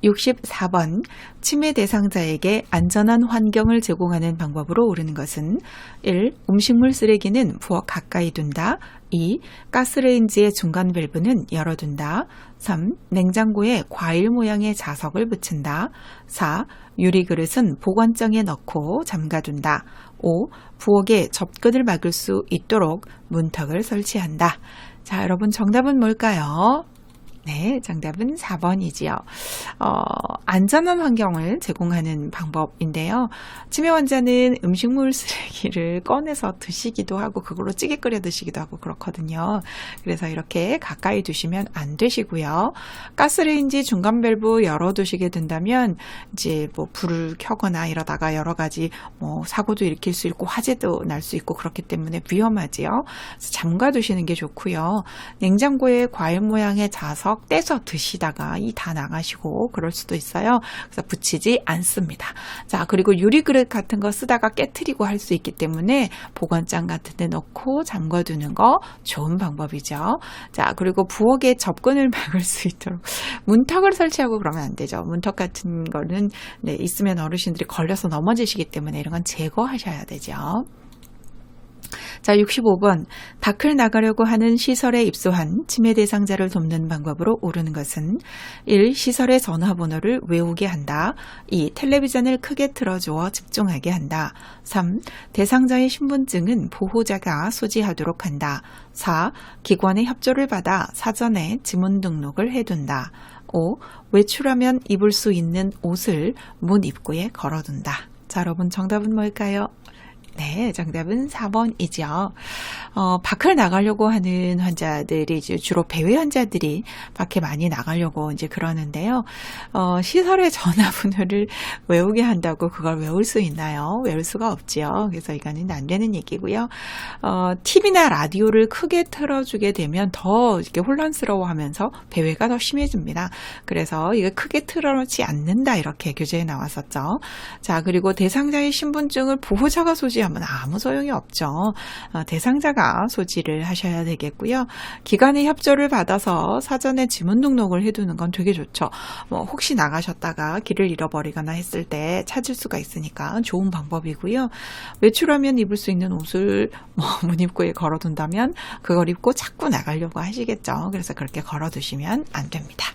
64번. 치매 대상자에게 안전한 환경을 제공하는 방법으로 옳은 것은 1. 음식물 쓰레기는 부엌 가까이 둔다. 2. 가스레인지의 중간 밸브는 열어둔다. 3. 냉장고에 과일 모양의 자석을 붙인다. 4. 유리그릇은 보관장에 넣고 잠가둔다. 5. 부엌에 접근을 막을 수 있도록 문턱을 설치한다. 자, 여러분 정답은 뭘까요? 네, 정답은 4번이지요. 안전한 환경을 제공하는 방법인데요. 치매 환자는 음식물 쓰레기를 꺼내서 드시기도 하고 그걸로 찌개 끓여 드시기도 하고 그렇거든요. 그래서 이렇게 가까이 두시면 안 되시고요. 가스레인지 중간 밸브 열어두시게 된다면 이제 뭐 불을 켜거나 이러다가 여러 가지 뭐 사고도 일으킬 수 있고 화재도 날 수 있고 그렇기 때문에 위험하지요. 그래서 잠가 두시는 게 좋고요. 냉장고에 과일 모양의 자석 떼서 드시다가 이 다 나가시고 그럴 수도 있어요. 그래서 붙이지 않습니다. 자, 그리고 유리그릇 같은 거 쓰다가 깨트리고 할 수 있기 때문에 보관장 같은 데 넣고 잠궈두는 거 좋은 방법이죠. 자, 그리고 부엌에 접근을 막을 수 있도록 문턱을 설치하고 그러면 안 되죠. 문턱 같은 거는 네, 있으면 어르신들이 걸려서 넘어지시기 때문에 이런 건 제거하셔야 되죠. 자, 65번. 밖을 나가려고 하는 시설에 입소한 치매 대상자를 돕는 방법으로 옳은 것은 1. 시설의 전화번호를 외우게 한다. 2. 텔레비전을 크게 틀어주어 집중하게 한다. 3. 대상자의 신분증은 보호자가 소지하도록 한다. 4. 기관의 협조를 받아 사전에 지문 등록을 해둔다. 5. 외출하면 입을 수 있는 옷을 문 입구에 걸어둔다. 자, 여러분 정답은 뭘까요? 네, 정답은 4번이죠. 밖을 나가려고 하는 환자들이 이제 주로 배회 환자들이 밖에 많이 나가려고 이제 그러는데요. 시설의 전화번호를 외우게 한다고 그걸 외울 수 있나요? 외울 수가 없지요. 그래서 이거는 안 되는 얘기고요. TV나 라디오를 크게 틀어주게 되면 더 이렇게 혼란스러워하면서 배회가 더 심해집니다. 그래서 이거 크게 틀어놓지 않는다 이렇게 교재에 나왔었죠. 자, 그리고 대상자의 신분증을 보호자가 소지하고 소지하면 아무 소용이 없죠. 대상자가 소지를 하셔야 되겠고요. 기관의 협조를 받아서 사전에 지문 등록을 해두는 건 되게 좋죠. 혹시 나가셨다가 길을 잃어버리거나 했을 때 찾을 수가 있으니까 좋은 방법이고요. 외출하면 입을 수 있는 옷을 문입구에 걸어둔다면 그걸 입고 자꾸 나가려고 하시겠죠. 그래서 그렇게 걸어두시면 안 됩니다.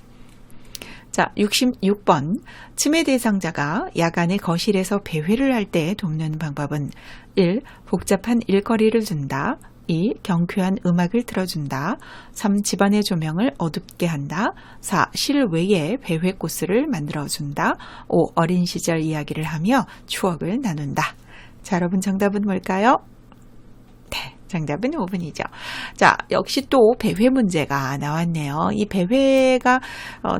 자, 66번. 치매 대상자가 야간에 거실에서 배회를 할 때 돕는 방법은 1. 복잡한 일거리를 준다. 2. 경쾌한 음악을 틀어준다. 3. 집안의 조명을 어둡게 한다. 4. 실외에 배회 코스를 만들어준다. 5. 어린 시절 이야기를 하며 추억을 나눈다. 자, 여러분 정답은 뭘까요? 네, 정답은 5번이죠. 자, 역시 또 배회 문제가 나왔네요. 이 배회가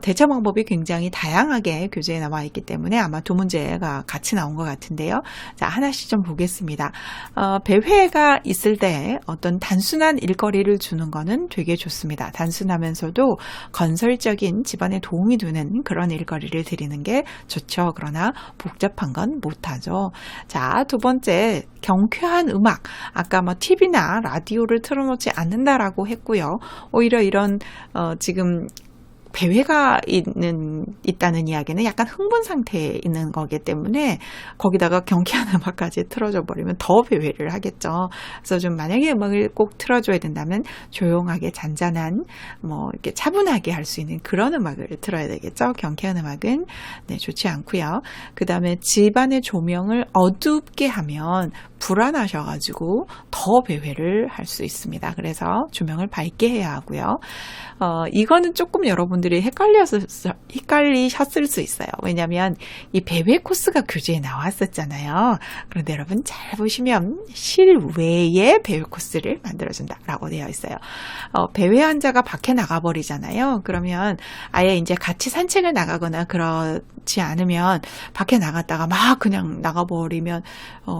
대처 방법이 굉장히 다양하게 교재에 나와 있기 때문에 아마 두 문제가 같이 나온 것 같은데요. 자, 하나씩 좀 보겠습니다. 배회가 있을 때 어떤 단순한 일거리를 주는 거는 되게 좋습니다. 단순하면서도 건설적인 집안에 도움이 되는 그런 일거리를 드리는 게 좋죠. 그러나 복잡한 건 못하죠. 자, 두 번째, 경쾌한 음악. 아까 TV나 라디오를 틀어놓지 않는다라고 했고요. 오히려 이런 지금 배회가 있다는 이야기는 약간 흥분 상태에 있는 거기 때문에 거기다가 경쾌한 음악까지 틀어줘 버리면 더 배회를 하겠죠. 그래서 좀 만약에 음악을 꼭 틀어줘야 된다면 조용하게 잔잔한 이렇게 차분하게 할 수 있는 그런 음악을 틀어야 되겠죠. 경쾌한 음악은 좋지 않고요. 그 다음에 집안의 조명을 어둡게 하면 불안하셔가지고 더 배회를 할 수 있습니다. 그래서 조명을 밝게 해야 하고요. 이거는 조금 여러분들이 헷갈리셨을 수 있어요. 왜냐하면 이 배회 코스가 교재에 나왔었잖아요. 그런데 여러분 잘 보시면 실외에 배회 코스를 만들어준다라고 되어 있어요. 배회 환자가 밖에 나가버리잖아요. 그러면 아예 이제 같이 산책을 나가거나 그렇지 않으면 밖에 나갔다가 막 그냥 나가버리면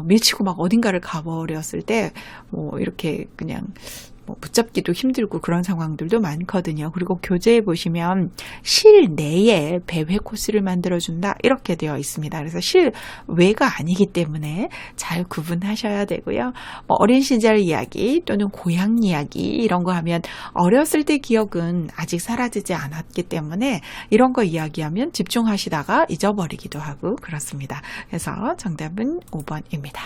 밀치고 막 어딘가를 가버렸을 때 이렇게 그냥 붙잡기도 힘들고 그런 상황들도 많거든요. 그리고 교재에 보시면 실내에 배회 코스를 만들어준다 이렇게 되어 있습니다. 그래서 실외가 아니기 때문에 잘 구분하셔야 되고요. 어린 시절 이야기 또는 고향 이야기 이런 거 하면 어렸을 때 기억은 아직 사라지지 않았기 때문에 이런 거 이야기하면 집중하시다가 잊어버리기도 하고 그렇습니다. 그래서 정답은 5번입니다.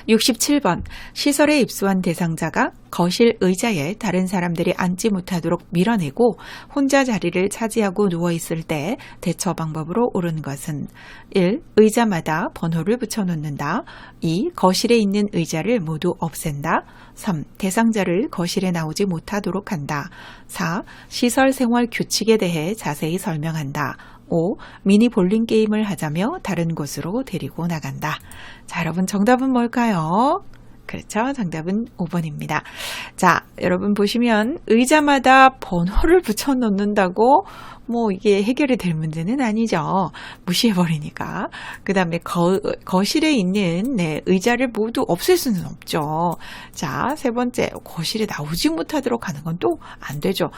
67번. 시설에 입소한 대상자가 거실 의자에 다른 사람들이 앉지 못하도록 밀어내고 혼자 자리를 차지하고 누워있을 때 대처 방법으로 옳은 것은 1. 의자마다 번호를 붙여놓는다. 2. 거실에 있는 의자를 모두 없앤다. 3. 대상자를 거실에 나오지 못하도록 한다. 4. 시설 생활 규칙에 대해 자세히 설명한다. 5. 미니 볼링 게임을 하자며 다른 곳으로 데리고 나간다. 자, 여러분 정답은 뭘까요? 그렇죠. 정답은 5번입니다. 자, 여러분 보시면 의자마다 번호를 붙여 놓는다고 이게 해결이 될 문제는 아니죠. 무시해버리니까. 그 다음에 거실에 있는 의자를 모두 없앨 수는 없죠. 자, 세 번째, 거실에 나오지 못하도록 하는 건 또 안 되죠.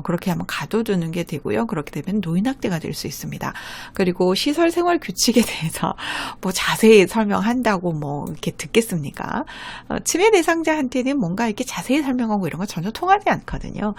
그렇게 하면 가둬두는 게 되고요. 그렇게 되면 노인학대가 될 수 있습니다. 그리고 시설 생활 규칙에 대해서 자세히 설명한다고 이렇게 듣겠습니까? 치매 대상자한테는 뭔가 이렇게 자세히 설명하고 이런 거 전혀 통하지 않거든요.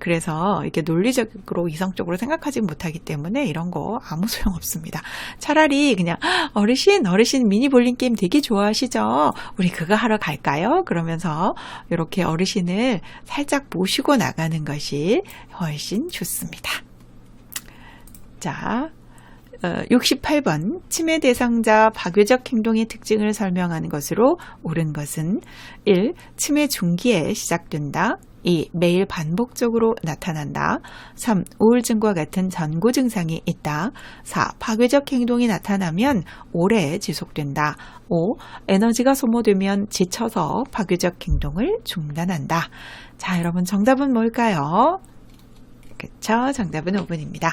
그래서 이렇게 논리적으로 이성적으로 생각하지 못하기 때문에 이런 거 아무 소용 없습니다. 차라리 그냥 어르신 미니 볼링 게임 되게 좋아하시죠? 우리 그거 하러 갈까요? 그러면서 이렇게 어르신을 살짝 모시고 나가는 것이 훨씬 좋습니다. 자, 68번. 치매 대상자 박외적 행동의 특징을 설명하는 것으로 옳은 것은 1. 치매 중기에 시작된다. 2. 매일 반복적으로 나타난다. 3. 우울증과 같은 전구 증상이 있다. 4. 파괴적 행동이 나타나면 오래 지속된다. 5. 에너지가 소모되면 지쳐서 파괴적 행동을 중단한다. 자, 여러분 정답은 뭘까요? 그렇죠. 정답은 5번입니다.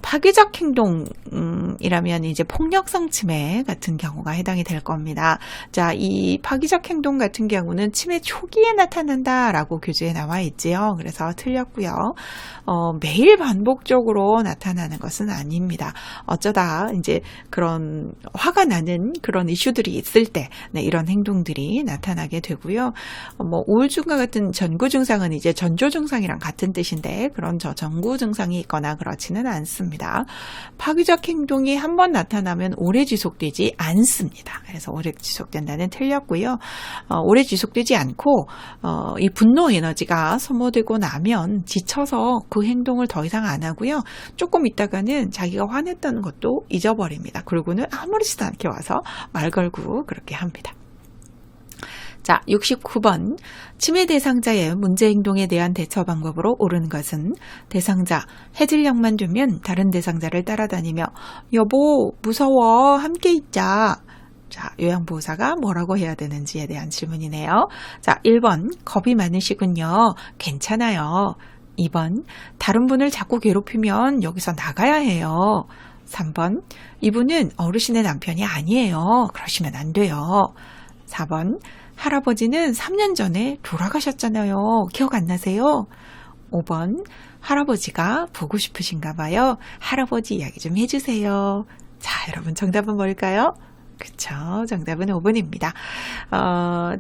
파괴적 행동이라면 이제 폭력성 침해 같은 경우가 해당이 될 겁니다. 자, 이 파괴적 행동 같은 경우는 침해 초기에 나타난다라고 교재에 나와 있지요. 그래서 틀렸고요. 매일 반복적으로 나타나는 것은 아닙니다. 어쩌다 이제 그런 화가 나는 그런 이슈들이 있을 때 네, 이런 행동들이 나타나게 되고요. 우울증과 같은 전구 증상은 이제 전조 증상이랑 같은 뜻인데 그런 전구 증상이 있거나 그렇지는 않습니다. 파괴적 행동이 한 번 나타나면 오래 지속되지 않습니다. 그래서 오래 지속된다는 틀렸고요. 오래 지속되지 않고 이 분노 에너지가 소모되고 나면 지쳐서 그 행동을 더 이상 안 하고요. 조금 있다가는 자기가 화냈다는 것도 잊어버립니다. 그리고는 아무렇지도 않게 와서 말 걸고 그렇게 합니다. 자, 69번. 침해 대상자의 문제 행동에 대한 대처 방법으로 옳은 것은 대상자, 해질녘만 되면 다른 대상자를 따라다니며 여보, 무서워, 함께 있자. 자, 요양보호사가 뭐라고 해야 되는지에 대한 질문이네요. 자, 1번. 겁이 많으시군요. 괜찮아요. 2번. 다른 분을 자꾸 괴롭히면 여기서 나가야 해요. 3번. 이분은 어르신의 남편이 아니에요. 그러시면 안 돼요. 4번. 할아버지는 3년 전에 돌아가셨잖아요. 기억 안 나세요? 5번. 할아버지가 보고 싶으신가 봐요. 할아버지 이야기 좀 해주세요. 자, 여러분 정답은 뭘까요? 그쵸. 정답은 5번입니다.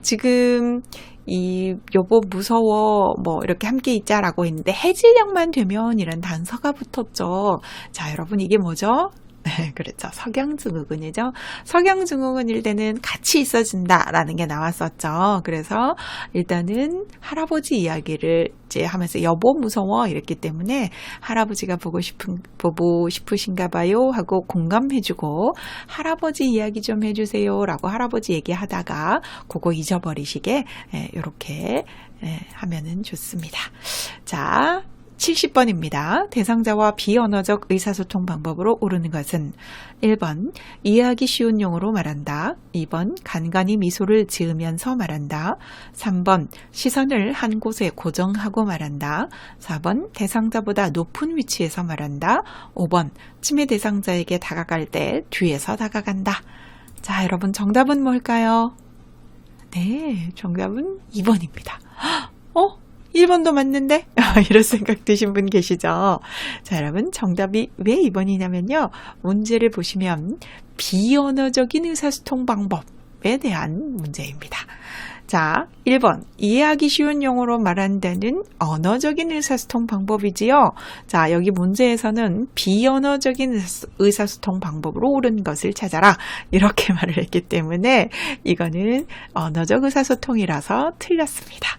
지금 이 여보 무서워 뭐 이렇게 함께 있자라고 했는데 해질녘만 되면 이런 단서가 붙었죠. 자, 여러분 이게 뭐죠? 네, 그렇죠. 석양증후군이죠. 석양증후군일 때는 같이 있어준다라는 게 나왔었죠. 그래서 일단은 할아버지 이야기를 이제 하면서 여보 무서워 이랬기 때문에 할아버지가 보고 싶으신가 봐요 하고 공감해주고 할아버지 이야기 좀 해주세요라고 할아버지 얘기하다가 그거 잊어버리시게 이렇게 하면은 좋습니다. 자. 70번입니다. 대상자와 비언어적 의사소통 방법으로 옳은 것은 1번 이해하기 쉬운 용어로 말한다. 2번 간간히 미소를 지으면서 말한다. 3번 시선을 한 곳에 고정하고 말한다. 4번 대상자보다 높은 위치에서 말한다. 5번 침해 대상자에게 다가갈 때 뒤에서 다가간다. 자, 여러분 정답은 뭘까요? 네, 정답은 2번입니다. 1번도 맞는데? 이런 생각 드신 분 계시죠? 자, 여러분 정답이 왜 2번이냐면요. 문제를 보시면 비언어적인 의사소통 방법에 대한 문제입니다. 자, 1번 이해하기 쉬운 용어로 말한다는 언어적인 의사소통 방법이지요. 자, 여기 문제에서는 비언어적인 의사소통 방법으로 옳은 것을 찾아라 이렇게 말을 했기 때문에 이거는 언어적 의사소통이라서 틀렸습니다.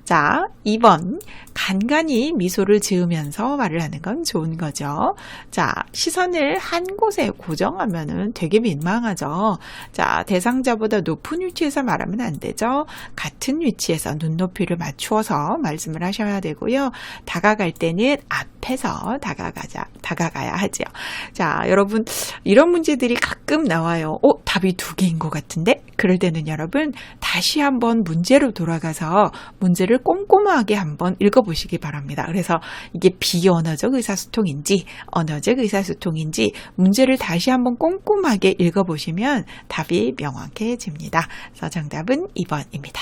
자, 2번 간간히 미소를 지으면서 말을 하는 건 좋은 거죠. 자, 시선을 한 곳에 고정하면은 되게 민망하죠. 자, 대상자보다 높은 위치에서 말하면 안 되죠. 같은 위치에서 눈높이를 맞추어서 말씀을 하셔야 되고요. 다가갈 때는 앞에서 다가가야 하죠. 자, 여러분 이런 문제들이 가끔 나와요. 답이 2개인 것 같은데? 그럴 때는 여러분 다시 한번 문제로 돌아가서 문제를 꼼꼼하게 한번 읽어보시기 바랍니다. 그래서 이게 비언어적 의사소통인지 언어적 의사소통인지 문제를 다시 한번 꼼꼼하게 읽어보시면 답이 명확해집니다. 그래서 정답은 2번입니다.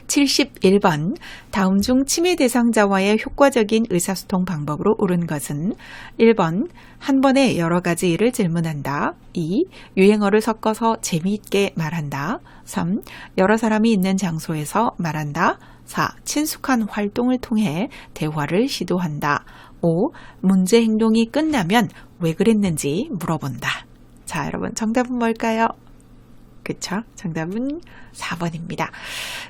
71번 다음 중 침해 대상자와의 효과적인 의사소통 방법으로 옳은 것은 1번 한 번에 여러 가지 일을 질문한다. 2. 유행어를 섞어서 재미있게 말한다. 3. 여러 사람이 있는 장소에서 말한다. 4. 친숙한 활동을 통해 대화를 시도한다. 5. 문제 행동이 끝나면 왜 그랬는지 물어본다. 자, 여러분 정답은 뭘까요? 그쵸? 정답은 4번입니다.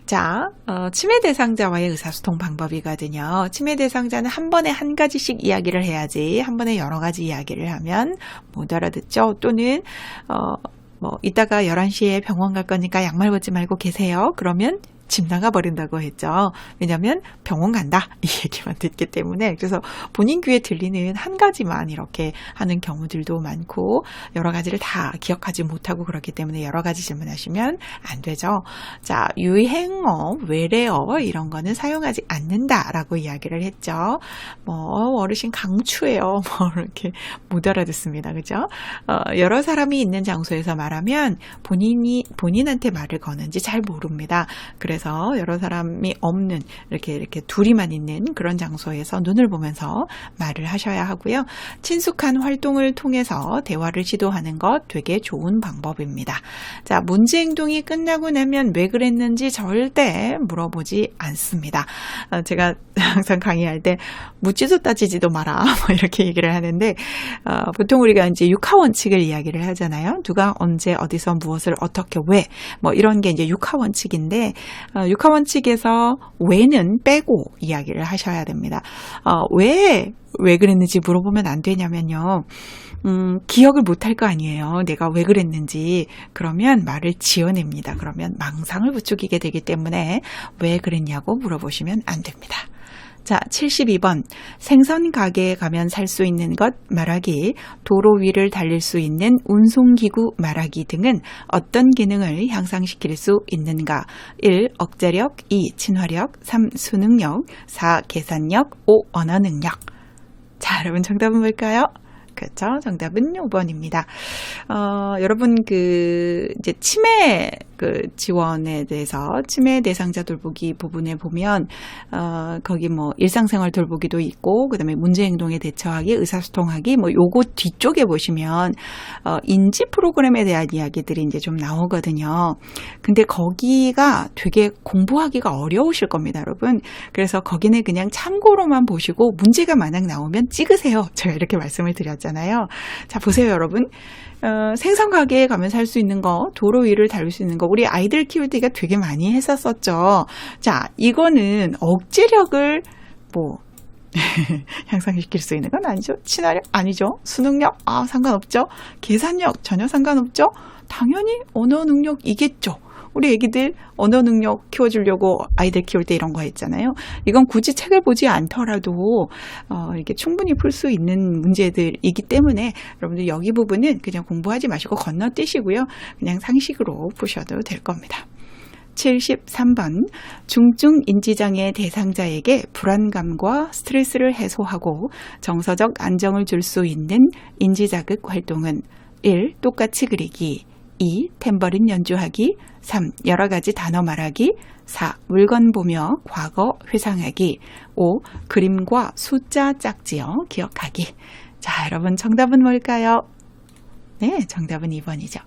자, 침해 대상자와의 의사소통 방법이거든요. 침해 대상자는 한 번에 한 가지씩 이야기를 해야지 한 번에 여러 가지 이야기를 하면 못 알아듣죠. 또는 이따가 11시에 병원 갈 거니까 양말 벗지 말고 계세요. 그러면 집 나가버린다고 했죠. 왜냐하면 병원 간다 이 얘기만 듣기 때문에. 그래서 본인 귀에 들리는 한 가지만 이렇게 하는 경우들도 많고 여러 가지를 다 기억하지 못하고 그렇기 때문에 여러 가지 질문하시면 안 되죠. 자, 유행어, 외래어 이런 거는 사용하지 않는다라고 이야기를 했죠. 뭐 어르신 강추해요. 뭐 이렇게 못 알아듣습니다. 그죠? 여러 사람이 있는 장소에서 말하면 본인한테 말을 거는지 잘 모릅니다. 그래서 여러 사람이 없는 이렇게 둘이만 있는 그런 장소에서 눈을 보면서 말을 하셔야 하고요. 친숙한 활동을 통해서 대화를 시도하는 것 되게 좋은 방법입니다. 자, 문제 행동이 끝나고 나면 왜 그랬는지 절대 물어보지 않습니다. 제가 항상 강의할 때 묻지도 따지지도 마라 뭐 이렇게 얘기를 하는데 보통 우리가 이제 육하원칙을 이야기를 하잖아요. 누가 언제 어디서 무엇을 어떻게 왜 뭐 이런 게 이제 육하원칙인데 육하원칙에서 왜는 빼고 이야기를 하셔야 됩니다. 왜 그랬는지 물어보면 안 되냐면요. 기억을 못할 거 아니에요. 내가 왜 그랬는지. 그러면 말을 지어냅니다. 그러면 망상을 부추기게 되기 때문에 왜 그랬냐고 물어보시면 안 됩니다. 자, 72번. 생선 가게에 가면 살 수 있는 것 말하기, 도로 위를 달릴 수 있는 운송기구 말하기 등은 어떤 기능을 향상시킬 수 있는가? 1. 억제력, 2. 친화력, 3. 수능력, 4. 계산력, 5. 언어 능력. 자, 여러분 정답은 뭘까요? 그렇죠. 정답은 5번입니다. 여러분 이제 치매 지원에 대해서 치매 대상자 돌보기 부분에 보면 거기 뭐 일상생활 돌보기도 있고 그다음에 문제 행동에 대처하기, 의사소통하기 뭐 요거 뒤쪽에 보시면 인지 프로그램에 대한 이야기들이 이제 좀 나오거든요. 근데 거기가 되게 공부하기가 어려우실 겁니다, 여러분. 그래서 거기는 그냥 참고로만 보시고 문제가 만약 나오면 찍으세요. 제가 이렇게 말씀을 드렸잖아요. 자, 보세요, 여러분. 생선 가게에 가면 살 수 있는 거, 도로 위를 달릴 수 있는 거, 우리 아이들 키울 때 이거 되게 많이 했었었죠. 자, 이거는 억제력을 향상시킬 수 있는 건 아니죠. 친화력 아니죠. 수능력 상관없죠. 계산력 전혀 상관없죠. 당연히 언어 능력이겠죠. 우리 애기들 언어 능력 키워주려고 아이들 키울 때 이런 거 했잖아요. 이건 굳이 책을 보지 않더라도 이렇게 충분히 풀 수 있는 문제들이기 때문에 여러분들 여기 부분은 그냥 공부하지 마시고 건너뛰시고요. 그냥 상식으로 푸셔도 될 겁니다. 73번. 중증 인지장애 대상자에게 불안감과 스트레스를 해소하고 정서적 안정을 줄 수 있는 인지자극 활동은 1. 똑같이 그리기, 2. 탬버린 연주하기, 3. 여러 가지 단어 말하기, 4. 물건 보며 과거 회상하기, 5. 그림과 숫자 짝지어 기억하기. 자, 여러분 정답은 뭘까요? 네, 정답은 2번이죠.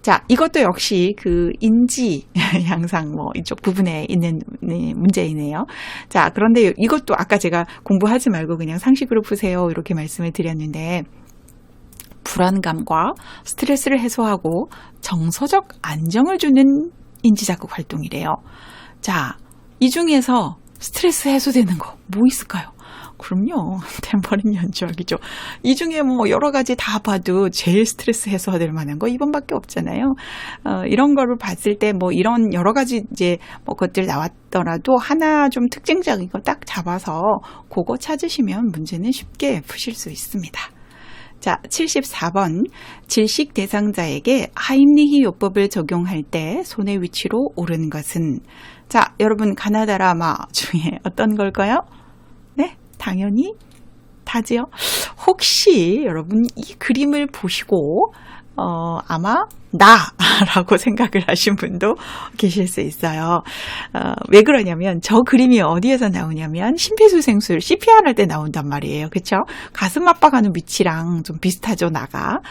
자, 이것도 역시 인지 향상 이쪽 부분에 있는 문제이네요. 자, 그런데 이것도 아까 제가 공부하지 말고 그냥 상식으로 푸세요 이렇게 말씀을 드렸는데 불안감과 스트레스를 해소하고 정서적 안정을 주는 인지자극 활동이래요. 자, 이 중에서 스트레스 해소되는 거 뭐 있을까요? 그럼요. 탬버린 연주하기죠. 이 중에 여러 가지 다 봐도 제일 스트레스 해소될 만한 거 이번밖에 없잖아요. 이런 거를 봤을 때 이런 여러 가지 이제 것들 나왔더라도 하나 좀 특징적인 거 딱 잡아서 그거 찾으시면 문제는 쉽게 푸실 수 있습니다. 자, 74번. 질식 대상자에게 하임리히 요법을 적용할 때 손의 위치로 옳은 것은? 자, 여러분 가나다라마 중에 어떤 걸까요? 네, 당연히 다지요. 혹시 여러분 이 그림을 보시고 아마 나라고 생각을 하신 분도 계실 수 있어요. 왜 그러냐면 저 그림이 어디에서 나오냐면 심폐소생술 CPR 할 때 나온단 말이에요. 그렇죠? 가슴 압박하는 위치랑 좀 비슷하죠, 나가.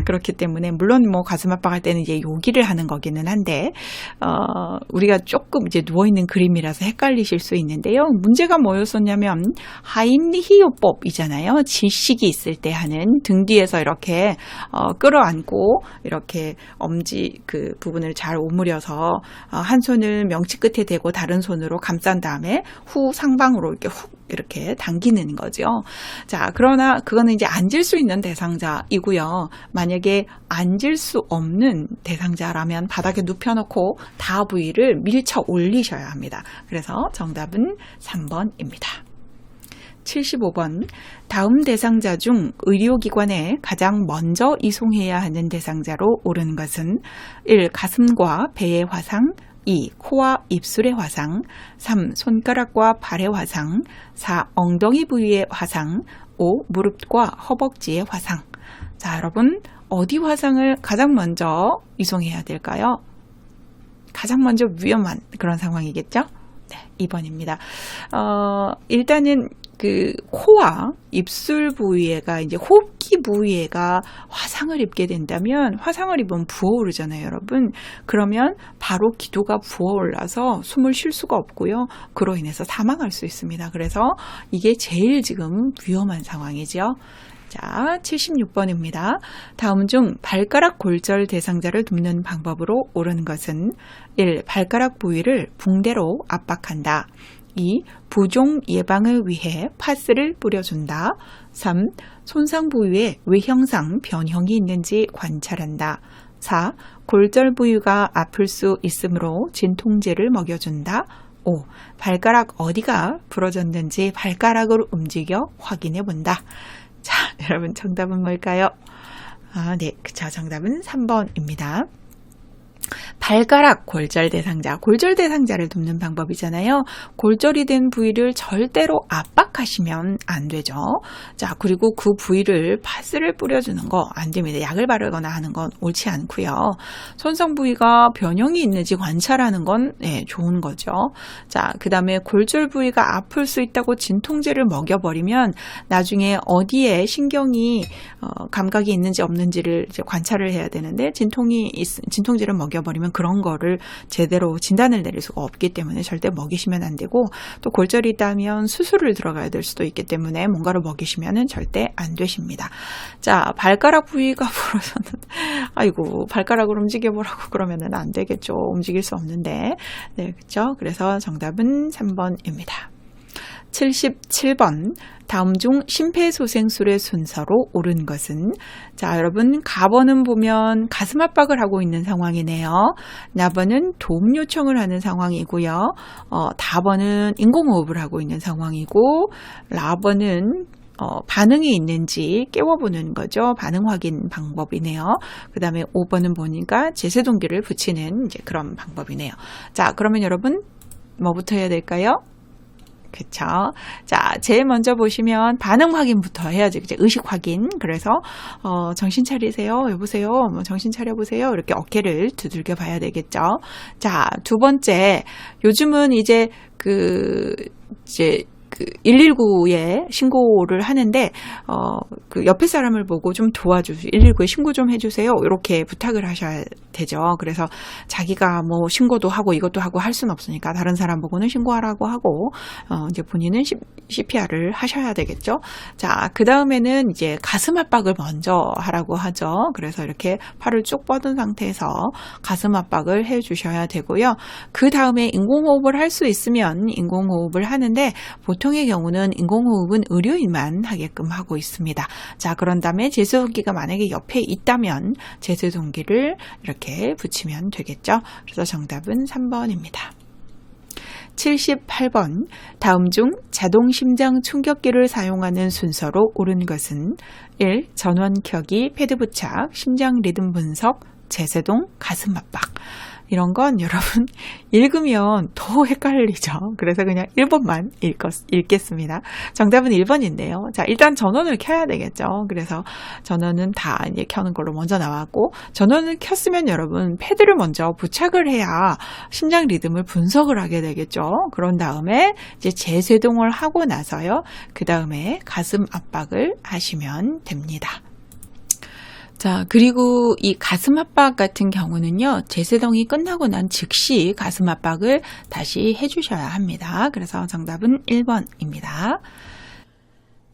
그렇기 때문에 물론 가슴 압박할 때는 이제 요기를 하는 거기는 한데 우리가 조금 이제 누워 있는 그림이라서 헷갈리실 수 있는데요. 문제가 뭐였었냐면 하임리히 요법이잖아요. 질식이 있을 때 하는 등 뒤에서 이렇게 끌어안고 이렇게 엄지 그 부분을 잘 오므려서 한 손을 명치 끝에 대고 다른 손으로 감싼 다음에 후 상방으로 이렇게 훅 이렇게 당기는 거죠. 자, 그러나 그거는 이제 앉을 수 있는 대상자이고요. 만약에 앉을 수 없는 대상자라면 바닥에 눕혀놓고 다 부위를 밀쳐 올리셔야 합니다. 그래서 정답은 3번입니다. 75번. 다음 대상자 중 의료기관에 가장 먼저 이송해야 하는 대상자로 옳은 것은 1. 가슴과 배의 화상, 2. 코와 입술의 화상, 3. 손가락과 발의 화상, 4. 엉덩이 부위의 화상, 5. 무릎과 허벅지의 화상. 자, 여러분 어디 화상을 가장 먼저 이송해야 될까요? 가장 먼저 위험한 그런 상황이겠죠? 네, 2번입니다. 일단은 그 코와 입술 부위에가 이제 호흡기 부위에가 화상을 입게 된다면 화상을 입으면 부어오르잖아요, 여러분. 그러면 바로 기도가 부어올라서 숨을 쉴 수가 없고요. 그로 인해서 사망할 수 있습니다. 그래서 이게 제일 지금 위험한 상황이죠. 자, 76번입니다. 다음 중 발가락 골절 대상자를 돕는 방법으로 옳은 것은 1. 발가락 부위를 붕대로 압박한다. 2. 부종 예방을 위해 파스를 뿌려준다. 3. 손상 부위에 외형상 변형이 있는지 관찰한다. 4. 골절 부위가 아플 수 있으므로 진통제를 먹여준다. 5. 발가락 어디가 부러졌는지 발가락으로 움직여 확인해 본다. 자, 여러분 정답은 뭘까요? 네, 그쵸. 정답은 3번입니다. 발가락 골절 대상자를 돕는 방법이잖아요. 골절이 된 부위를 절대로 압박하시면 안 되죠. 자, 그리고 그 부위를 파스를 뿌려주는 거 안 됩니다. 약을 바르거나 하는 건 옳지 않고요. 손상 부위가 변형이 있는지 관찰하는 건 좋은 거죠. 자, 그 다음에 골절 부위가 아플 수 있다고 진통제를 먹여버리면 나중에 어디에 신경이 감각이 있는지 없는지를 이제 관찰을 해야 되는데 진통제를 먹여버리면 그런 거를 제대로 진단을 내릴 수가 없기 때문에 절대 먹이시면 안 되고, 또 골절이 있다면 수술을 들어가야 될 수도 있기 때문에 뭔가를 먹이시면 절대 안 되십니다. 자, 발가락 부위가 부러서는 아이고 발가락을 움직여보라고 그러면은 안 되겠죠. 움직일 수 없는데. 네, 그렇죠. 그래서 정답은 3번입니다. 77번. 다음 중 심폐소생술의 순서로 옳은 것은? 자, 여러분 가번은 보면 가슴 압박을 하고 있는 상황이네요. 나번은 도움 요청을 하는 상황이고요. 다번은 인공호흡을 하고 있는 상황이고, 라번은 반응이 있는지 깨워보는 거죠. 반응 확인 방법이네요. 그 다음에 5번은 보니까 제세동기를 붙이는 이제 그런 방법이네요. 자, 그러면 여러분 뭐부터 해야 될까요? 그쵸. 자, 제일 먼저 보시면 반응 확인부터 해야죠. 이제 의식 확인. 그래서, 정신 차리세요. 여보세요. 뭐 정신 차려보세요. 이렇게 어깨를 두들겨 봐야 되겠죠. 자, 두 번째. 요즘은 이제 그 119에 신고를 하는데, 그 옆에 사람을 보고 좀 도와주세요. 119에 신고 좀 해주세요. 이렇게 부탁을 하셔야 되죠. 그래서 자기가 뭐 신고도 하고 이것도 하고 할 수는 없으니까 다른 사람 보고는 신고하라고 하고, 이제 본인은 CPR을 하셔야 되겠죠. 자, 그 다음에는 이제 가슴 압박을 먼저 하라고 하죠. 그래서 이렇게 팔을 쭉 뻗은 상태에서 가슴 압박을 해 주셔야 되고요. 그 다음에 인공호흡을 할 수 있으면 인공호흡을 하는데, 보통의 경우는 인공호흡은 의료인만 하게끔 하고 있습니다. 자, 그런 다음에 제세동기가 만약에 옆에 있다면 제세동기를 이렇게 붙이면 되겠죠. 그래서 정답은 3번입니다. 78번. 다음 중 자동 심장 충격기를 사용하는 순서로 옳은 것은? 1. 전원 켜기, 패드 부착, 심장 리듬 분석, 제세동, 가슴 압박. 이런 건 여러분 읽으면 더 헷갈리죠. 그래서 그냥 1번만 읽겠습니다. 정답은 1번인데요. 자, 일단 전원을 켜야 되겠죠. 그래서 전원은 다 이제 켜는 걸로 먼저 나왔고, 전원을 켰으면 여러분 패드를 먼저 부착을 해야 심장 리듬을 분석을 하게 되겠죠. 그런 다음에 이제 제세동을 하고 나서요. 그 다음에 가슴 압박을 하시면 됩니다. 자, 그리고 이 가슴 압박 같은 경우는요, 제세동이 끝나고 난 즉시 가슴 압박을 다시 해주셔야 합니다. 그래서 정답은 1번입니다.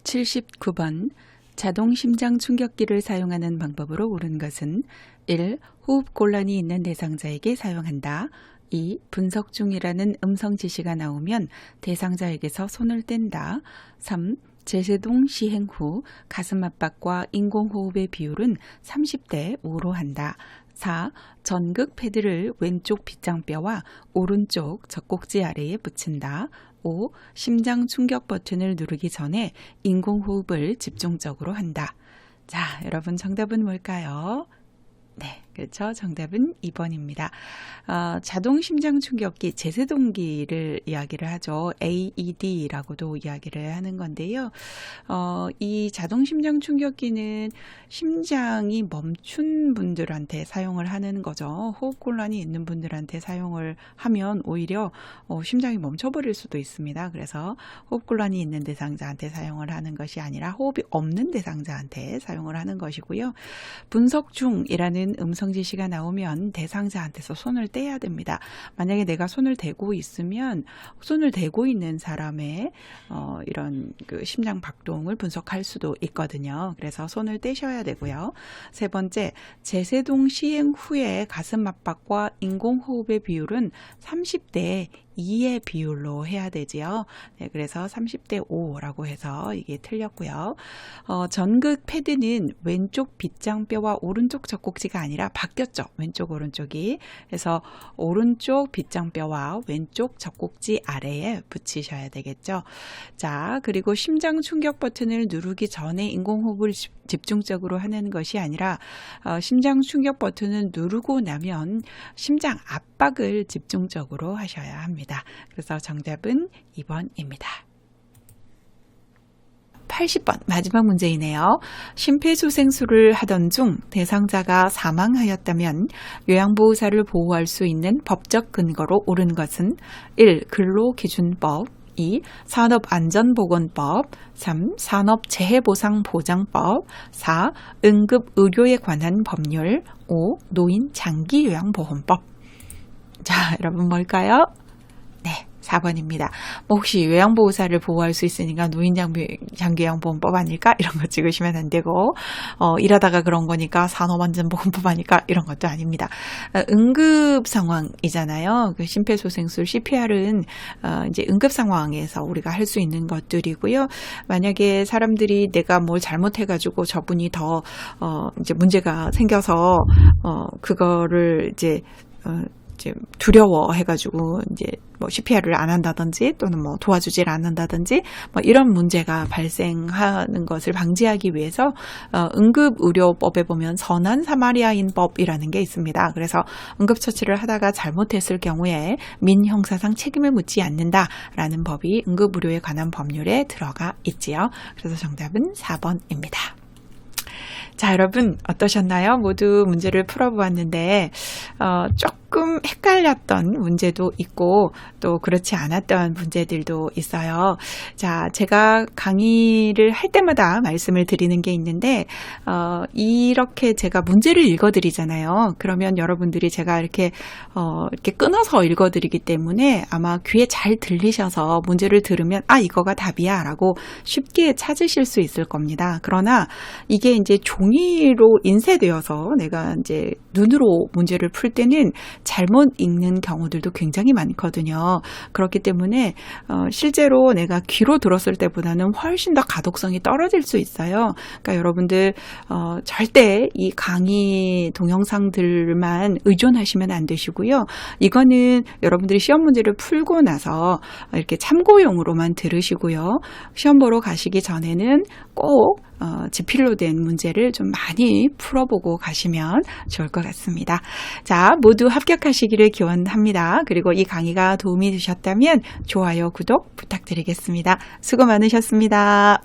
79번. 자동 심장 충격기를 사용하는 방법으로 옳은 것은 1. 호흡곤란이 있는 대상자에게 사용한다. 2. 분석 중이라는 음성 지시가 나오면 대상자에게서 손을 뗀다. 3. 제세동 시행 후 가슴 압박과 인공호흡의 비율은 30대 5로 한다. 4. 전극 패드를 왼쪽 빗장뼈와 오른쪽 젖꼭지 아래에 붙인다. 5. 심장 충격 버튼을 누르기 전에 인공호흡을 집중적으로 한다. 자, 여러분 정답은 뭘까요? 네, 그렇죠. 정답은 2번입니다. 자동 심장 충격기, 제세동기를 이야기를 하죠. AED라고도 이야기를 하는 건데요. 이 자동 심장 충격기는 심장이 멈춘 분들한테 사용을 하는 거죠. 호흡곤란이 있는 분들한테 사용을 하면 오히려 심장이 멈춰버릴 수도 있습니다. 그래서 호흡곤란이 있는 대상자한테 사용을 하는 것이 아니라 호흡이 없는 대상자한테 사용을 하는 것이고요. 분석 중이라는 음성 지시가 나오면 대상자한테서 손을 떼야 됩니다. 만약에 내가 손을 대고 있으면 손을 대고 있는 사람의 이런 그 심장 박동을 분석할 수도 있거든요. 그래서 손을 떼셔야 되고요. 세 번째, 제세동 시행 후에 가슴 압박과 인공호흡의 비율은 30대 2의 비율로 해야 되지요. 네, 그래서 30대 5라고 해서 이게 틀렸고요. 전극 패드는 왼쪽 빗장뼈와 오른쪽 젖꼭지가 아니라 바뀌었죠. 왼쪽 오른쪽이. 그래서 오른쪽 빗장뼈와 왼쪽 젖꼭지 아래에 붙이셔야 되겠죠. 자, 그리고 심장 충격 버튼을 누르기 전에 인공호흡을 집중적으로 하는 것이 아니라 심장 충격 버튼을 누르고 나면 심장 압박을 집중적으로 하셔야 합니다. 그래서 정답은 2번입니다. 80번 마지막 문제이네요. 심폐소생술을 하던 중 대상자가 사망하였다면 요양보호사를 보호할 수 있는 법적 근거로 옳은 것은 1. 근로기준법 2. 산업안전보건법 3. 산업재해보상보장법 4. 응급의료에 관한 법률 5. 노인장기요양보험법. 자, 여러분 뭘까요? 네, 4번입니다. 혹시 요양보호사를 보호할 수 있으니까 노인장기요양보험법 아닐까? 이런 거 찍으시면 안 되고 일하다가 그런 거니까 산업안전보건법 아닐까? 이런 것도 아닙니다. 응급 상황이잖아요. 그 심폐소생술 CPR은 이제 응급 상황에서 우리가 할 수 있는 것들이고요. 만약에 사람들이 내가 뭘 잘못해가지고 저분이 더 이제 문제가 생겨서 그거를 이제 두려워해가지고 이제 뭐 CPR을 안 한다든지 또는 뭐 도와주질 않는다든지 뭐 이런 문제가 발생하는 것을 방지하기 위해서 응급의료법에 보면 선한 사마리아인법이라는 게 있습니다. 그래서 응급처치를 하다가 잘못했을 경우에 민형사상 책임을 묻지 않는다라는 법이 응급의료에 관한 법률에 들어가 있지요. 그래서 정답은 4번입니다. 자, 여러분 어떠셨나요? 모두 문제를 풀어보았는데 조금 헷갈렸던 문제도 있고 또 그렇지 않았던 문제들도 있어요. 자, 제가 강의를 할 때마다 말씀을 드리는 게 있는데 이렇게 제가 문제를 읽어드리잖아요. 그러면 여러분들이 제가 이렇게 끊어서 읽어드리기 때문에 아마 귀에 잘 들리셔서 문제를 들으면 이거가 답이야 라고 쉽게 찾으실 수 있을 겁니다. 그러나 이게 이제 종이로 인쇄되어서 내가 이제 눈으로 문제를 풀 때는 잘못 읽는 경우들도 굉장히 많거든요. 그렇기 때문에 실제로 내가 귀로 들었을 때보다는 훨씬 더 가독성이 떨어질 수 있어요. 그러니까 여러분들 절대 이 강의 동영상들만 의존하시면 안 되시고요. 이거는 여러분들이 시험 문제를 풀고 나서 이렇게 참고용으로만 들으시고요. 시험 보러 가시기 전에는 꼭 지필로 된 문제를 좀 많이 풀어보고 가시면 좋을 것 같습니다. 자, 모두 합격하시기를 기원합니다. 그리고 이 강의가 도움이 되셨다면 좋아요, 구독 부탁드리겠습니다. 수고 많으셨습니다.